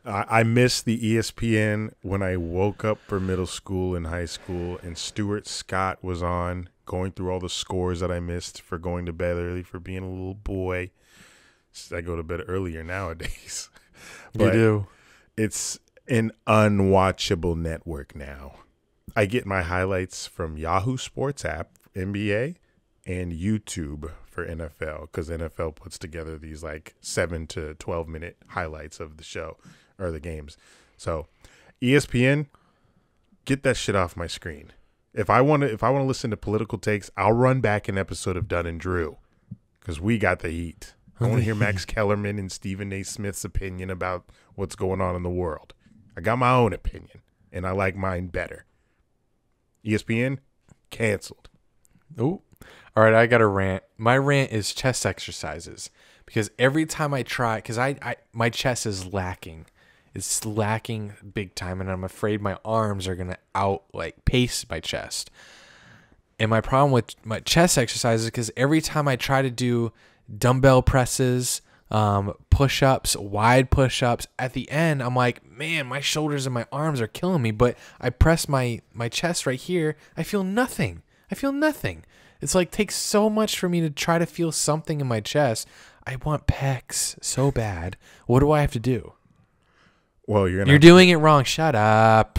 I missed the ESPN when I woke up for middle school and high school, and Stuart Scott was on, going through all the scores that I missed for going to bed early, for being a little boy. I go to bed earlier nowadays. But you do. It's an unwatchable network now. I get my highlights from Yahoo Sports app, NBA, and YouTube for NFL, because NFL puts together these like 7 to 12 minute highlights of the show or the games. So ESPN, get that shit off my screen. If I want to listen to political takes, I'll run back an episode of Dunn and Drew, because we got the heat. I want to hear Max Kellerman and Stephen A. Smith's opinion about what's going on in the world. I got my own opinion, and I like mine better. ESPN, canceled. Oh, all right. I got a rant. My rant is chest exercises, because every time I try, because my chest is lacking. It's lacking big time, and I'm afraid my arms are gonna pace my chest. And my problem with my chest exercises, because every time I try to do dumbbell presses, push-ups, wide push-ups, at the end I'm like, man, my shoulders and my arms are killing me, but I press my chest right here, I feel nothing. It's like takes so much for me to try to feel something in my chest. I want pecs so bad. What do I have to do? Well, you're doing it wrong. Shut up.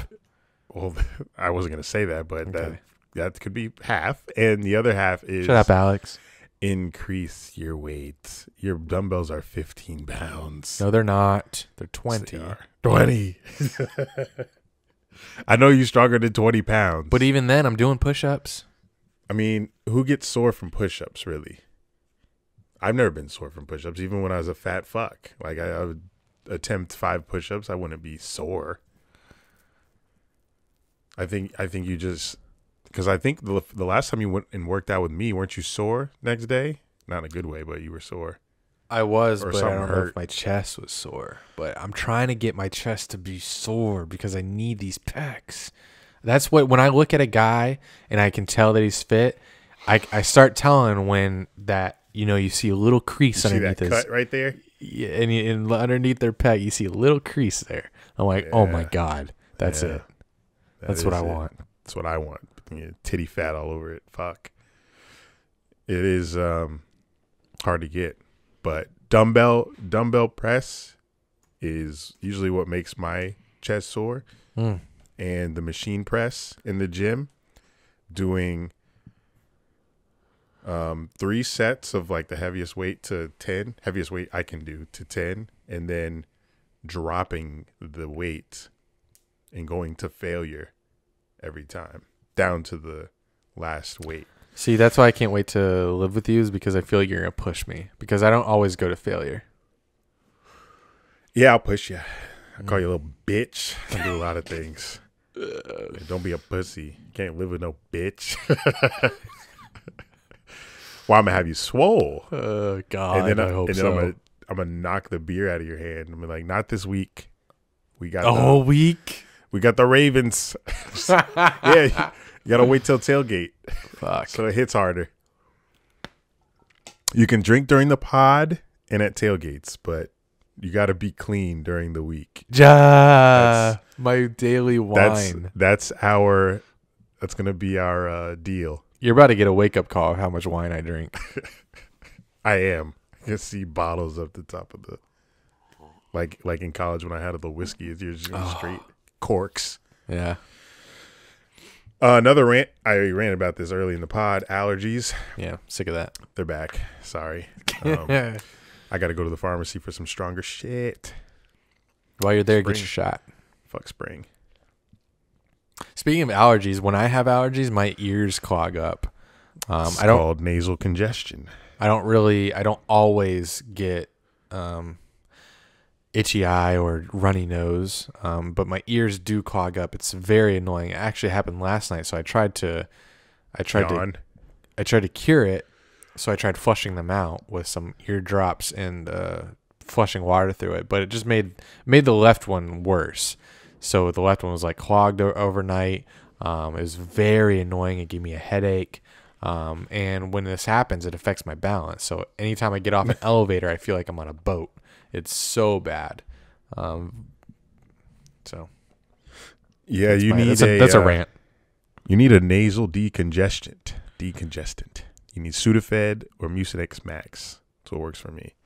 Well, I wasn't going to say that, but that could be half, and the other half is shut up, Alex. Increase your weight. Your dumbbells are 15 pounds. No, they're not. They're 20. Yes, they are. 20. I know you're stronger than 20 pounds. But even then, I'm doing push-ups. I mean, who gets sore from push-ups, really? I've never been sore from push-ups, even when I was a fat fuck. Like, I would attempt 5 push-ups. I wouldn't be sore. I think you just... Because I think the last time you went and worked out with me, weren't you sore next day? Not in a good way, but you were sore. I was, or but I don't know hurt. if my chest was sore. But I'm trying to get my chest to be sore because I need these pecs. That's what, when I look at a guy and I can tell that he's fit, I start telling when that, you see a little crease underneath that cut right there? Yeah, and underneath their pec, you see a little crease there. I'm like, oh my God, that's it. That's what I want. That's what I want. Titty fat all over it. Fuck. It is hard to get, but dumbbell press is usually what makes my chest sore. And the machine press in the gym, doing 3 sets of like the heaviest weight to 10, heaviest weight I can do to 10, and then dropping the weight and going to failure every time down to the last weight. See, that's why I can't wait to live with you, is because I feel like you're going to push me, because I don't always go to failure. Yeah, I'll push you. I call you a little bitch. I do a lot of things. Don't be a pussy. You can't live with no bitch. Well, I'm gonna have you swole. God, and then I hope and then so. I'm gonna knock the beer out of your hand. I'm like, not this week. We got The whole week? we got the Ravens. Yeah, you gotta wait till tailgate, Fuck. so it hits harder. You can drink during the pod and at tailgates, but you got to be clean during the week. My daily wine. That's gonna be our deal. You're about to get a wake-up call of how much wine I drink. I am. I can see bottles up the top of the, like in college when I had the whiskey. You're just straight corks. Yeah. Another rant. I ran about this early in the pod. Allergies. Yeah, sick of that. They're back. Sorry. I got to go to the pharmacy for some stronger shit. While you're there, Spring. get your shot. Fuck spring. Speaking of allergies, when I have allergies, my ears clog up. It's I don't called nasal congestion. I don't always get itchy eye or runny nose, but my ears do clog up. It's very annoying. It actually happened last night, so I tried to cure it. So I tried flushing them out with some ear drops and flushing water through it, but it just made the left one worse. So the left one was like clogged overnight. It was very annoying. It gave me a headache. And when this happens, it affects my balance. So anytime I get off an elevator, I feel like I'm on a boat. It's so bad. So Yeah, that's a rant. You need a nasal decongestant. You need Sudafed or Mucinex Max. That's what works for me.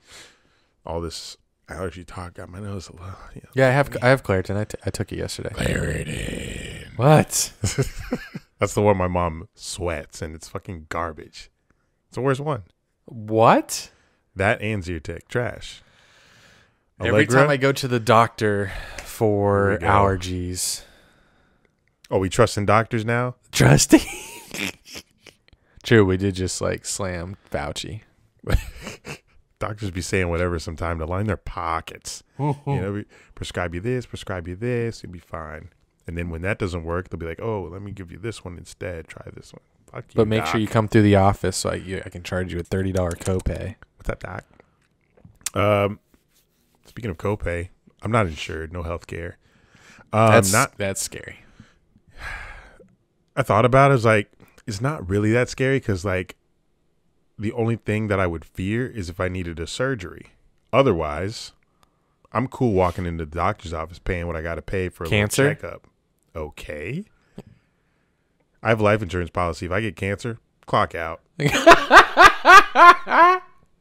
All this allergy talk got my nose a little. Yeah, I have Claritin. I took it yesterday. Claritin. What? That's the one my mom sweats, and it's fucking garbage. It's the worst one. What? That and Zyrtec, trash. Every Allegra? time I go to the doctor for Here we go. allergies, Oh, we trust in doctors now? trusting. True, we did just like slam Fauci. Doctors be saying whatever sometime to line their pockets. We prescribe you this, you'll be fine. And then when that doesn't work, they'll be like, oh, let me give you this one instead. Try this one. Fuck you, But make doc. sure you come through the office so I can charge you a $30 copay. What's that, doc? Speaking of copay, I'm not insured, no health care. That's scary. I thought about it, I was like, it's not really that scary because, like, the only thing that I would fear is if I needed a surgery. Otherwise, I'm cool walking into the doctor's office paying what I got to pay for a Cancer? little checkup. Okay. I have a life insurance policy. If I get cancer, clock out.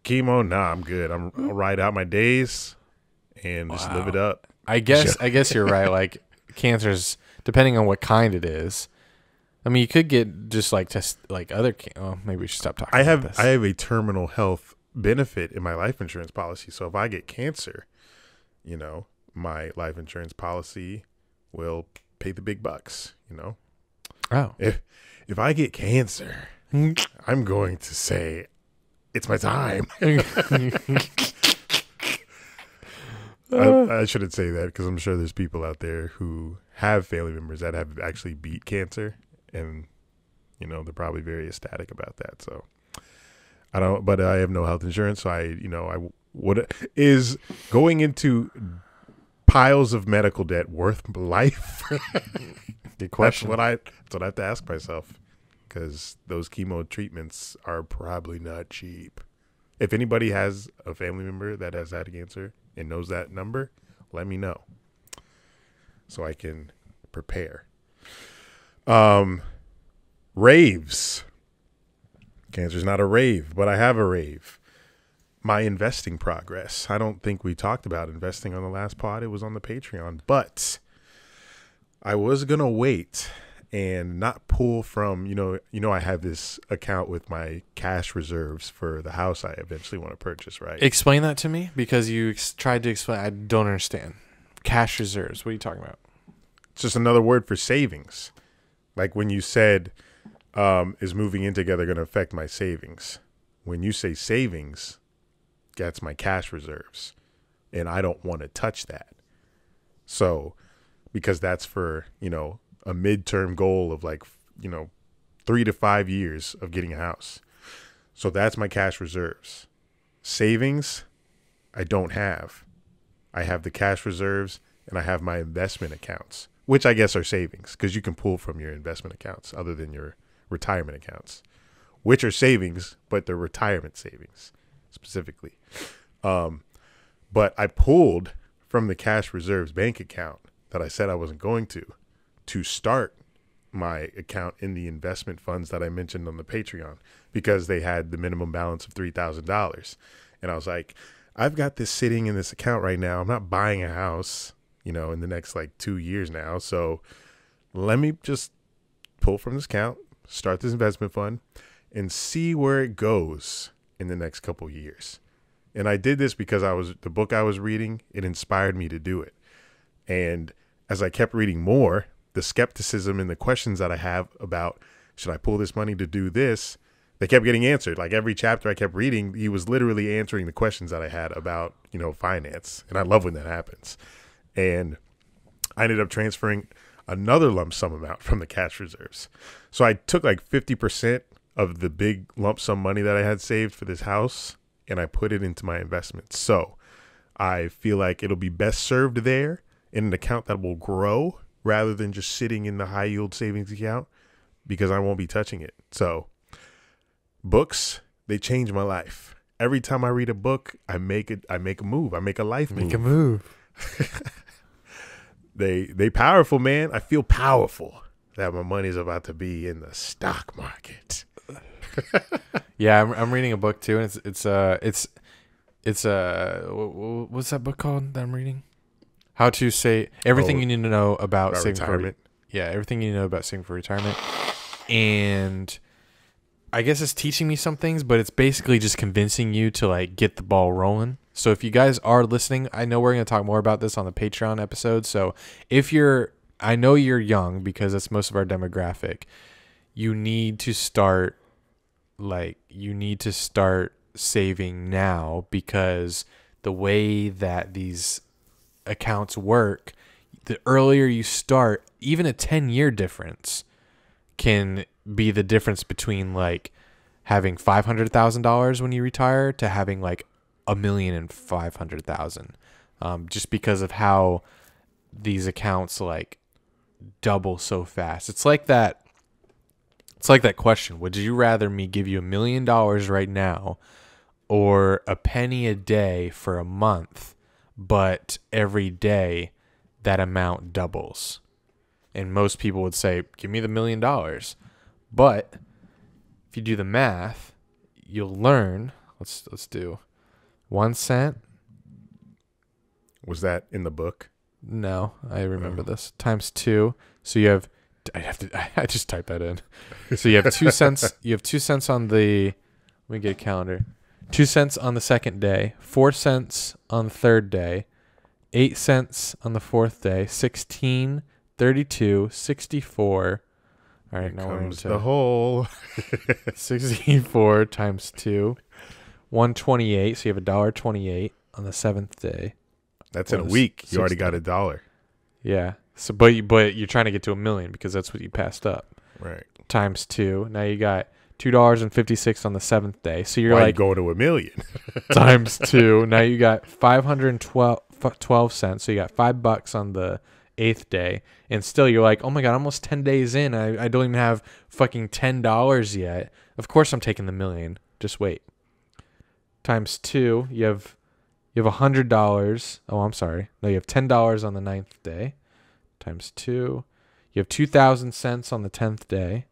Chemo, nah, I'm good. I'll ride out my days and just live it up. I guess you're right. Like cancers, depending on what kind it is. I mean, you could get just like other. Oh, maybe we should stop talking. I about have this. I have a terminal health benefit in my life insurance policy. So if I get cancer, my life insurance policy will pay the big bucks. Oh, If I get cancer, I'm going to say it's my time. I shouldn't say that because I'm sure there's people out there who have family members that have actually beat cancer, and they're probably very ecstatic about that. So but I have no health insurance, so is going into piles of medical debt worth life? good question. That's what I have to ask myself, because those chemo treatments are probably not cheap. If anybody has a family member that has had cancer and knows that number, let me know so I can prepare. Raves. Cancer's not a rave, but I have a rave. my investing progress. I don't think we talked about investing on the last pod. It was on the Patreon, but I was going to wait and not pull from, I have this account with my cash reserves for the house I eventually want to purchase, right? Explain that to me, because you tried to explain. I don't understand. Cash reserves. What are you talking about? It's just another word for savings. Like when you said, is moving in together going to affect my savings? When you say savings, that's my cash reserves. And I don't want to touch that. So, because that's for, a midterm goal of 3 to 5 years of getting a house. So that's my cash reserves. Savings, I don't have. I have the cash reserves and I have my investment accounts, which I guess are savings because you can pull from your investment accounts other than your retirement accounts, which are savings, but they're retirement savings specifically. But I pulled from the cash reserves bank account that I said I wasn't going to start my account in the investment funds that I mentioned on the Patreon because they had the minimum balance of $3,000. And I was like, I've got this sitting in this account right now. I'm not buying a house, in the next 2 years now. So let me just pull from this account, start this investment fund, and see where it goes in the next couple of years. And I did this because the book I was reading, it inspired me to do it. And as I kept reading more, the skepticism and the questions that I have about, should I pull this money to do this? They kept getting answered. Like every chapter I kept reading, he was literally answering the questions that I had about, finance. And I love when that happens. And I ended up transferring another lump sum amount from the cash reserves. So I took 50% of the big lump sum money that I had saved for this house and I put it into my investments. So I feel like it'll be best served there in an account that will grow rather than just sitting in the high yield savings account because I won't be touching it. So books, they change my life. Every time I read a book, I make a move. I make a life move. Make a move. They powerful, man. I feel powerful that my money's about to be in the stock market. Yeah, I'm reading a book too, and it's what's that book called that I'm reading? How to say everything you need to know about saving retirement. Everything you need to know about saving for retirement. And I guess it's teaching me some things, but it's basically just convincing you to get the ball rolling. So if you guys are listening, I know we're going to talk more about this on the Patreon episode. So I know you're young because that's most of our demographic. You need to start saving now because the way that these accounts work, the earlier you start, even a 10-year difference can be the difference between having $500,000 when you retire to having $1,500,000, just because of how these accounts double so fast. It's like that question: would you rather me give you $1 million right now, or a penny a day for a month, but every day that amount doubles? And most people would say, give me the $1 million. But if you do the math, you'll learn. Let's do 1 cent. Was that in the book? No, I remember this. Times 2. So you have, I just typed that in. So you have 2 cents. You have 2 cents on the, let me get a calendar. 2 cents on the second day, 4 cents on the third day, 8 cents on the fourth day, 16, 32, 64. All right, now we're into the whole 64 times 2, 128. So you have $1.28 on the 7th day. That's in a week. You already got $1. Yeah. So, but you're trying to get to $1 million because that's what you passed up. Right. Times 2. Now you got $2.56 on the 7th day. So you're Why you going to $1 million? times 2. Now you got 512 cents. So you got $5 on the 8th day, and still you're like, oh my god, almost 10 days in, I don't even have fucking $10 yet. Of course I'm taking the $1 million. Just wait. Times 2, you have $100. Oh, I'm sorry. No, you have $10 on the 9th day. Times 2. You have 2,000 cents on the 10th day.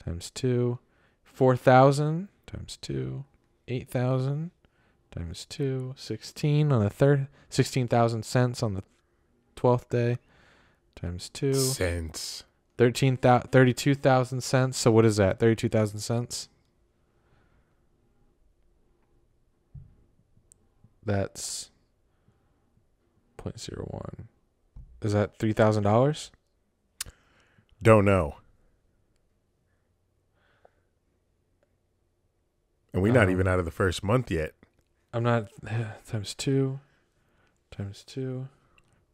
Times 2. 4,000 times 2. 8,000 times 2, 16 on the third, 16,000 cents on the 12th day, times 2, Cents. 32,000 cents. So what is that? 32,000 cents. That's 0.01. Is that $3,000? Don't know. And we're not even out of the first month yet. I'm not. Times 2, times 2,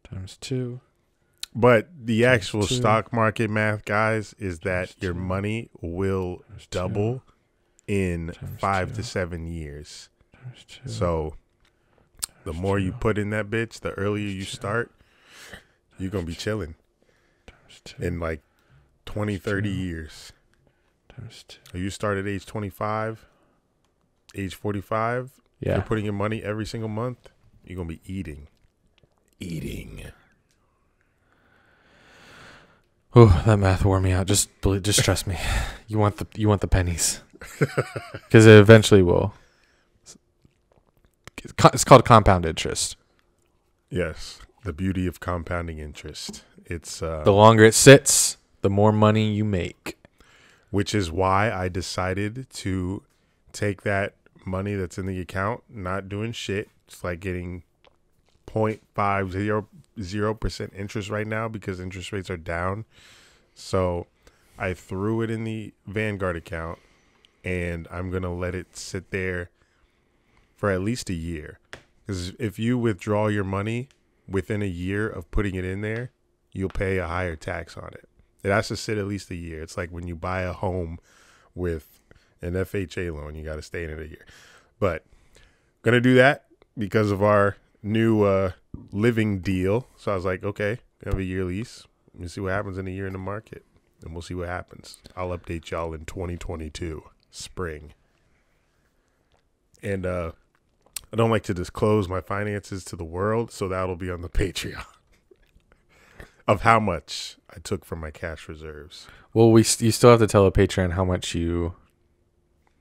times 2. But the actual 2. stock market math, guys, is that Times your 2. money will Times 2. double in Times 5 2. to 7 years. Times 2. So the Times more you 2. put in that bitch, the earlier you 2. start, you're going to be chilling Times 2. in like 20, 30 2. years. Times 2. If you start at age 25, age 45, if Yeah. you're putting your money every single month, you're going to be eating. Oh, that math wore me out. Just trust me. You want the pennies, because it eventually will. It's called compound interest. Yes, the beauty of compounding interest. It's The longer it sits, the more money you make. which is why I decided to take that money that's in the account, not doing shit. It's like getting 0.50% interest right now because interest rates are down. So I threw it in the Vanguard account, and I'm going to let it sit there for at least a year. Because if you withdraw your money within a year of putting it in there, you'll pay a higher tax on it. It has to sit at least a year. It's like when you buy a home with an FHA loan, you got to stay in it a year. But going to do that because of our new living deal. So I was like, okay, we have a year lease. Let me see what happens in a year in the market, and we'll see what happens. I'll update y'all in 2022 spring. And I don't like to disclose my finances to the world, so that'll be on the Patreon of how much I took from my cash reserves. Well, you still have to tell the Patreon how much you.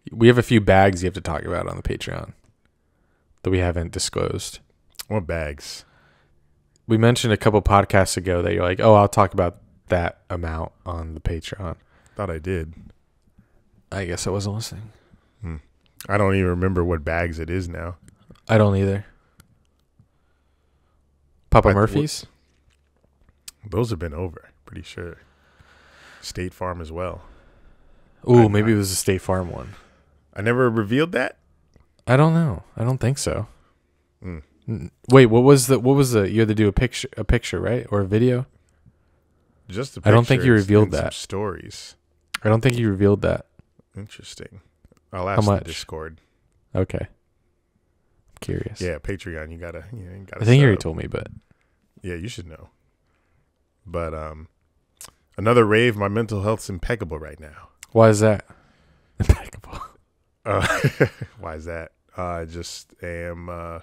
We have a few bags you have to talk about on the Patreon that we haven't disclosed. What bags? We mentioned a couple podcasts ago that you're like, oh, I'll talk about that amount on the Patreon. Thought I did. I guess I wasn't listening. I don't even remember what bags it is now. I don't either. Papa But Murphy's? Those have been over, pretty sure. State Farm as well. Ooh, maybe it was a State Farm one. I never revealed that. I don't know. I don't think so. Mm. Wait, what was the you had to do a picture, right? Or a video? Just I don't think you pictures revealed and some that. stories. I don't think you revealed that. Interesting. I'll ask much? the Discord. Okay. I'm curious. Yeah, Patreon. You gotta. I think you already sub. told me, but Yeah, you should know. But another rave. My mental health's impeccable right now. why is that? Impeccable. Why is that? I just am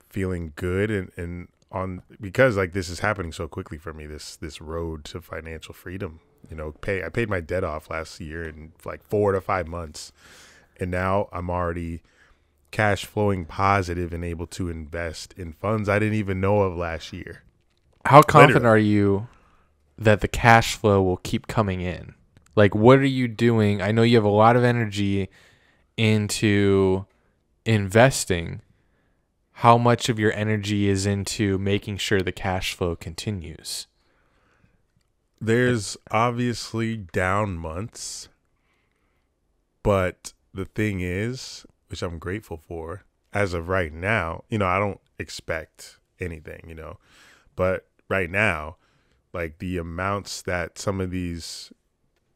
feeling good and on because like this is happening so quickly for me. This road to financial freedom. You know, I paid my debt off last year in like 4 to 5 months, and now I'm already cash flowing positive and able to invest in funds I didn't even know of last year. How confident are you that the cash flow will keep coming in? Like, what are you doing? I know you have a lot of energy into investing. How much of your energy is into making sure the cash flow continues? There's obviously down months, but the thing is, which I'm grateful for, as of right now, you know, I don't expect anything, you know, but right now, like the amounts that some of these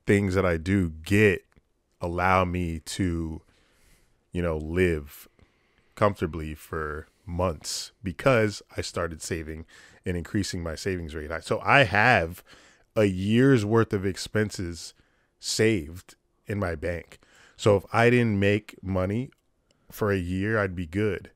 things that I do get allow me to, you know, live comfortably for months because I started saving and increasing my savings rate. So I have a year's worth of expenses saved in my bank. So if I didn't make money for a year, I'd be good.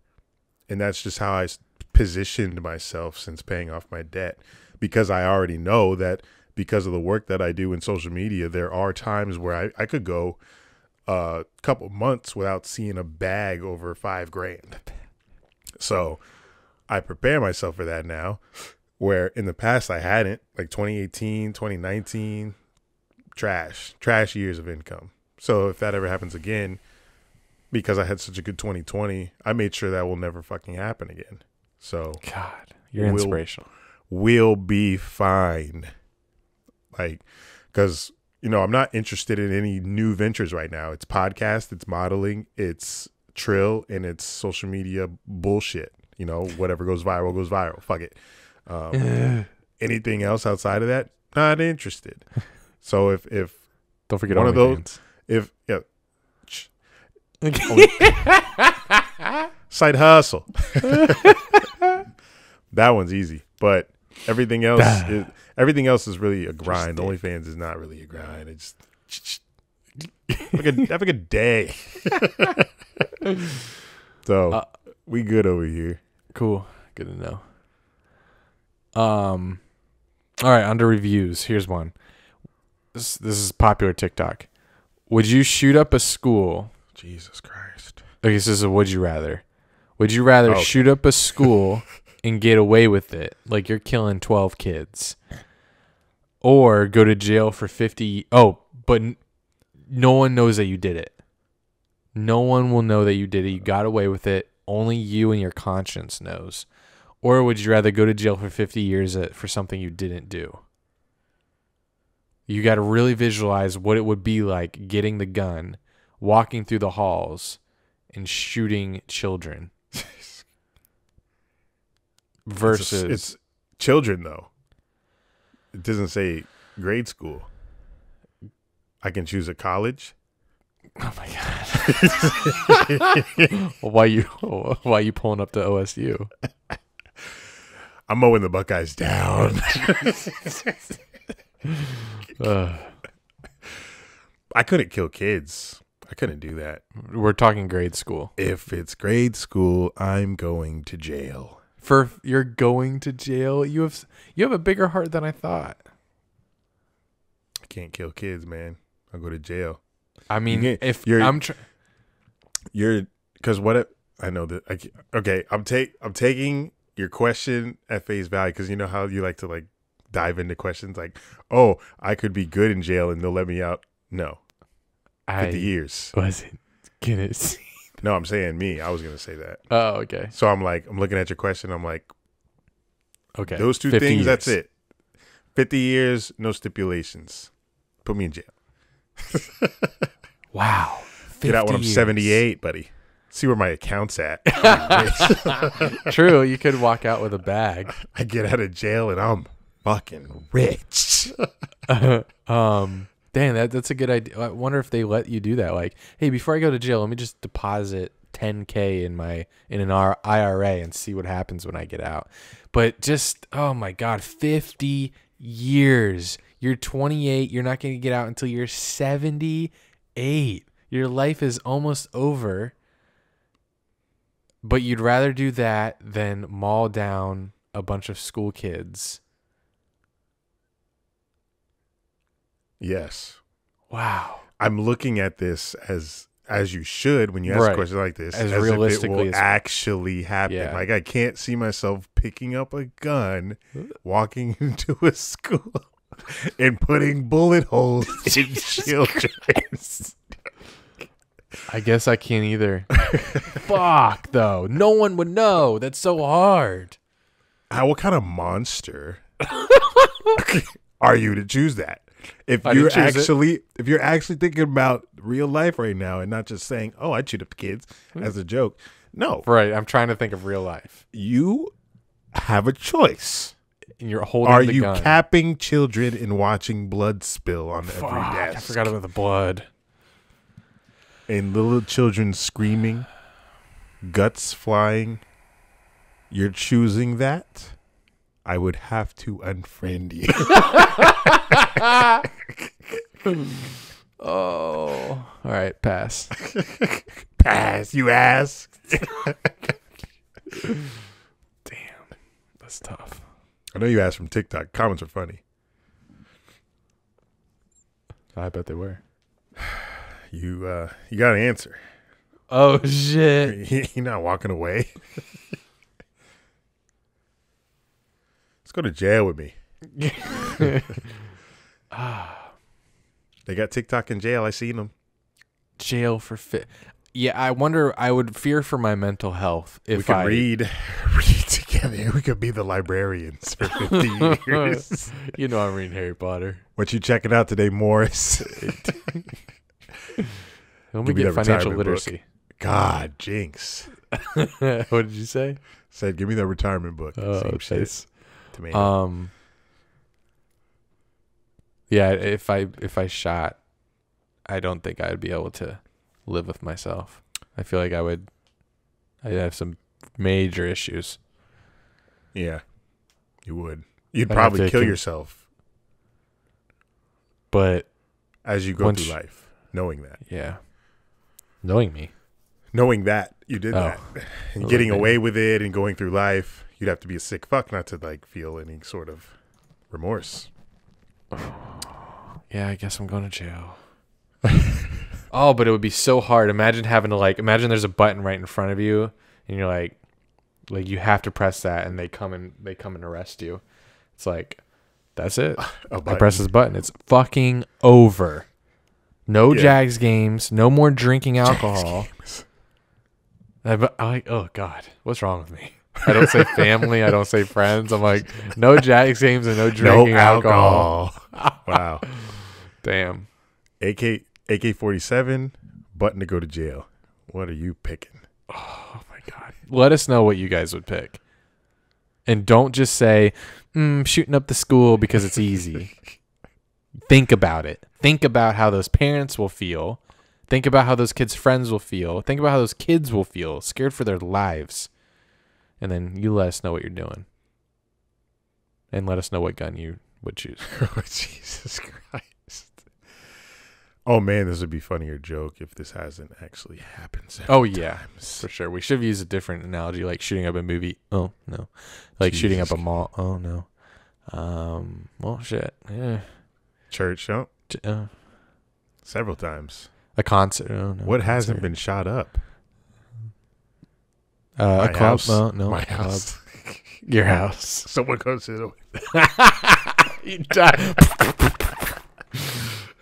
And that's just how I positioned myself since paying off my debt, because I already know that because of the work that I do in social media, there are times where I could go a couple months without seeing a bag over $5,000. So I prepare myself for that now, where in the past I hadn't, like 2018, 2019, trash years of income. So if that ever happens again, because I had such a good 2020, I made sure that will never fucking happen again. So God, you're inspirational. We'll be fine. Like, because, I'm not interested in any new ventures right now. It's podcast, it's modeling, it's trill, and it's social media bullshit. Whatever goes viral. Fuck it. Anything else outside of that, not interested. So if don't forget one of those, side hustle. That one's ezy, but everything else is really a grind. OnlyFans is not really a grind. It's have a good day. So we good over here. Cool. Good to know. All right, under reviews. Here's one. This is popular TikTok. Would you shoot up a school? Jesus Christ. Okay, so this is a would you rather. Would you rather shoot up a school and get away with it, like you're killing 12 kids, or go to jail for 50? But no one knows that you did it. No one will know that you did it. You got away with it. Only you and your conscience knows. Or would you rather go to jail for 50 years for something you didn't do? You got to really visualize what it would be like getting the gun, walking through the halls, and shooting children. Versus... It's children, though. It doesn't say grade school. I can choose a college. Oh my God. Why you pulling up to OSU? I'm mowing the Buckeyes down. I couldn't kill kids. I couldn't do that. We're talking grade school. If it's grade school, I'm going to jail. You're going to jail? You have a bigger heart than I thought. I can't kill kids, man. I'll go to jail. I mean, I'm taking your question at face value, because you know how you like to like dive into questions like, oh, I could be good in jail and they'll let me out. No, 50 years. Wasn't gonna. No, I'm saying me. I was gonna say that. Oh, okay. So I'm looking at your question. I'm like, okay, those two things. Years. That's it. 50 years, no stipulations. Put me in jail. Wow. Get out when I'm 78, buddy. See where my account's at. True. You could walk out with a bag. I get out of jail and I'm fucking rich. Dang, that's a good idea. I wonder if they let you do that. Like, hey, before I go to jail, let me just deposit $10K in an IRA and see what happens when I get out. But just, oh my God, 50 years. You're 28. You're not going to get out until you're 78. Your life is almost over. But you'd rather do that than maul down a bunch of school kids. Yes. Wow. I'm looking at this as you should when you ask a question like this, as realistically if it will actually happen. Yeah. Like, I can't see myself picking up a gun, walking into a school, and putting bullet holes in children. I guess I can't either. Fuck, though. No one would know. That's so hard. What kind of monster are you to choose that? If you're actually thinking about real life right now and not just saying, "Oh, I shoot up kids" as a joke. No. Right. I'm trying to think of real life. You have a choice. And you're holding Are the you gun. capping children and watching blood spill on every desk? I forgot about the blood. And little children screaming, guts flying. You're choosing that? I would have to unfriend you. Oh. All right, pass. Pass, you ass. Damn. That's tough. I know you asked from TikTok. Comments are funny. I bet they were. You got an answer. Oh shit! You're not walking away. Let's go to jail with me. They got TikTok in jail. I seen them. Jail for fit. Yeah, I wonder. I would fear for my mental health if We could I read together. We could be the librarians for 50 years. You know, I'm reading Harry Potter. What you checking out today, Morris? Let me Give me get that financial retirement literacy. God, jinx. What did you say? Said, give me the retirement book. Same shit Chase. to me. Yeah, if I shot, I don't think I'd be able to live with myself. I feel like I'd have some major issues. Yeah, you would. You'd I'd probably have to kill yourself But as you go once- through life, knowing that. yeah, knowing me. Knowing that you did Oh. that. And Well, getting okay. away with it and going through life, you'd have to be a sick fuck not to like feel any sort of remorse. Yeah, I guess I'm going to jail. Oh, but it would be so hard. Imagine having to imagine there's a button right in front of you, and you're like you have to press that, and they come and arrest you. It's like, that's it. I press this button. It's fucking over. No Yeah. Jags games. No more drinking alcohol. Games. Oh God, what's wrong with me? I don't say family. I don't say friends. I'm like, no Jags games and no No drinking alcohol. Wow. Damn. AK-47, button to go to jail. What are you picking? Oh my God. Let us know what you guys would pick. And don't just say, shooting up the school because it's easy. Think about it. Think about how those parents will feel. Think about how those kids' friends will feel. Think about how those kids will feel, scared for their lives. And then you let us know what you're doing. And let us know what gun you would choose. Oh, Jesus Christ. Oh, man, this would be funnier joke if this hasn't actually happened several Oh, yeah, times. for sure. We should have used a different analogy, like shooting up a movie. Oh, no. Like shooting up a Jesus. mall. Oh, no. Well, shit. Yeah. Church, oh, Uh, several times. a concert. Oh, no. What hasn't concert. been shot up? A My club? house. No, My a club. house. Your house. Someone goes to the... You die.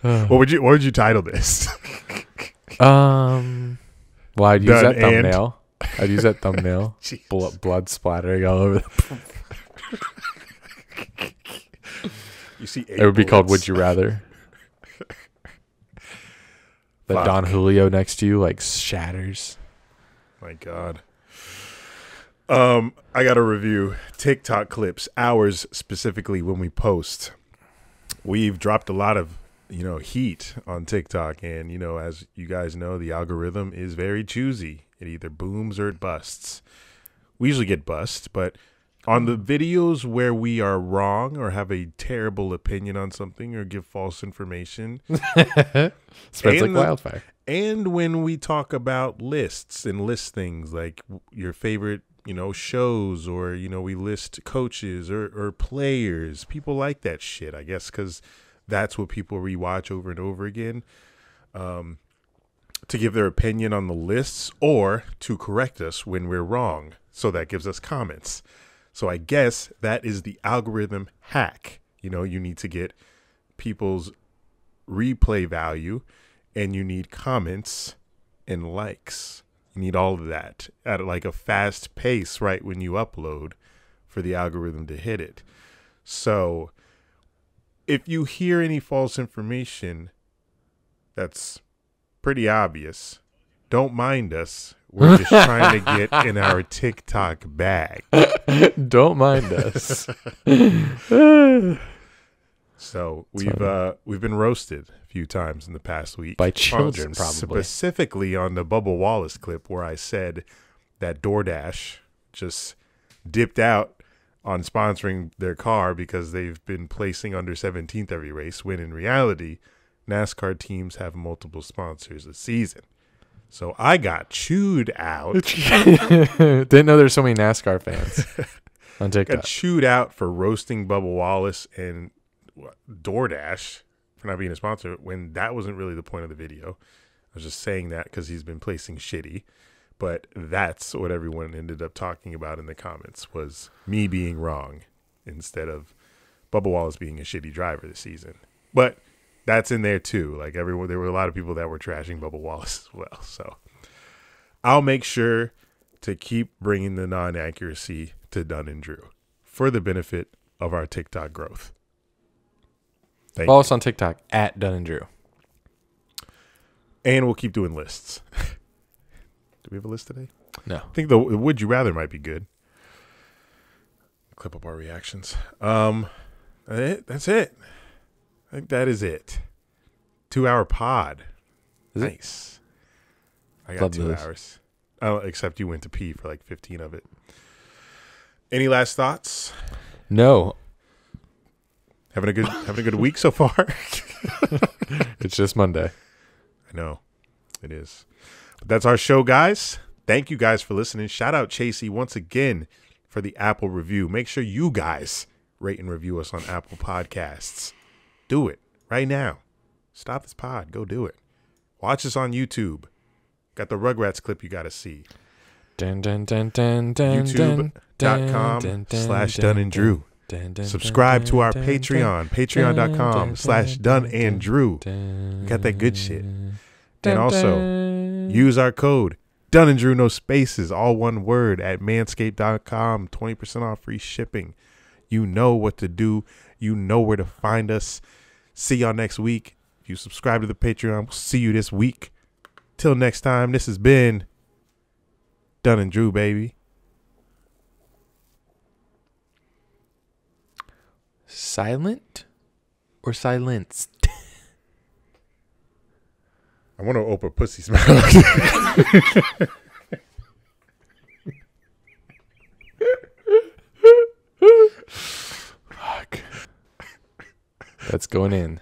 What would you title this? Well, I'd use Done that and- thumbnail. I'd use that thumbnail. Jesus. Blood splattering all over. You see, It would be called "Would You Rather." The Fuck. Don Julio next to you shatters. My God. I got to review TikTok clips, ours specifically when we post. We've dropped a lot of, heat on TikTok, and as you guys know, the algorithm is very choosy. It either booms or it busts. We usually get bust, but on the videos where we are wrong or have a terrible opinion on something or give false information, Spreads like And the- wildfire. and when we talk about lists and list things like your favorite, shows, or, we list coaches or players, people like that shit, I guess, because that's what people rewatch over and over again, to give their opinion on the lists or to correct us when we're wrong. So that gives us comments. So I guess that is the algorithm hack. You need to get people's replay value, and you need comments and likes. You need all of that at a fast pace right when you upload for the algorithm to hit it. So if you hear any false information, that's pretty obvious. Don't mind us. We're just trying to get in our TikTok bag. Don't mind us. So we've been roasted a few times in the past week By children, probably. Specifically on the Bubba Wallace clip where I said that DoorDash just dipped out on sponsoring their car because they've been placing under 17th every race, when in reality, NASCAR teams have multiple sponsors a season. So I got chewed out. Didn't know there's so many NASCAR fans on TikTok. Got chewed out for roasting Bubba Wallace and DoorDash for not being a sponsor when that wasn't really the point of the video. was just saying that because he's been placing shitty. But that's what everyone ended up talking about in the comments, was me being wrong instead of Bubba Wallace being a shitty driver this season. But that's in there too. Like there were a lot of people that were trashing Bubba Wallace as well. So I'll make sure to keep bringing the non-accuracy to Dunn and Drew for the benefit of our TikTok growth. Follow us on TikTok at Dunn and Drew. And we'll keep doing lists. Do we have a list today? No. I think the Would You Rather might be good. Clip up our reactions. That's it. I think that is it. 2-hour pod. Is it? Nice. I got Love 2 those. hours. Oh, except you went to pee for like 15 of it. Any last thoughts? No. Having a good week so far? It's just Monday. I know. It is. But that's our show, guys. Thank you guys for listening. Shout out Chasey once again for the Apple review. Make sure you guys rate and review us on Apple Podcasts. Do it right now. Stop this pod. Go do it. Watch us on YouTube. Got the Rugrats clip you got to see. YouTube.com/Dunn and Drew. Subscribe to our Patreon. Patreon.com/Dunn and Drew. Got that good shit. And also, use our code Dunn and Drew, no spaces, all one word, at manscaped.com. 20% off, free shipping. You know what to do. You know where to find us. See y'all next week. If you subscribe to the Patreon, we'll see you this week. Till next time, this has been Dunn and Drew, baby. Silent or silenced? I want to open pussy smell. Fuck. That's going in.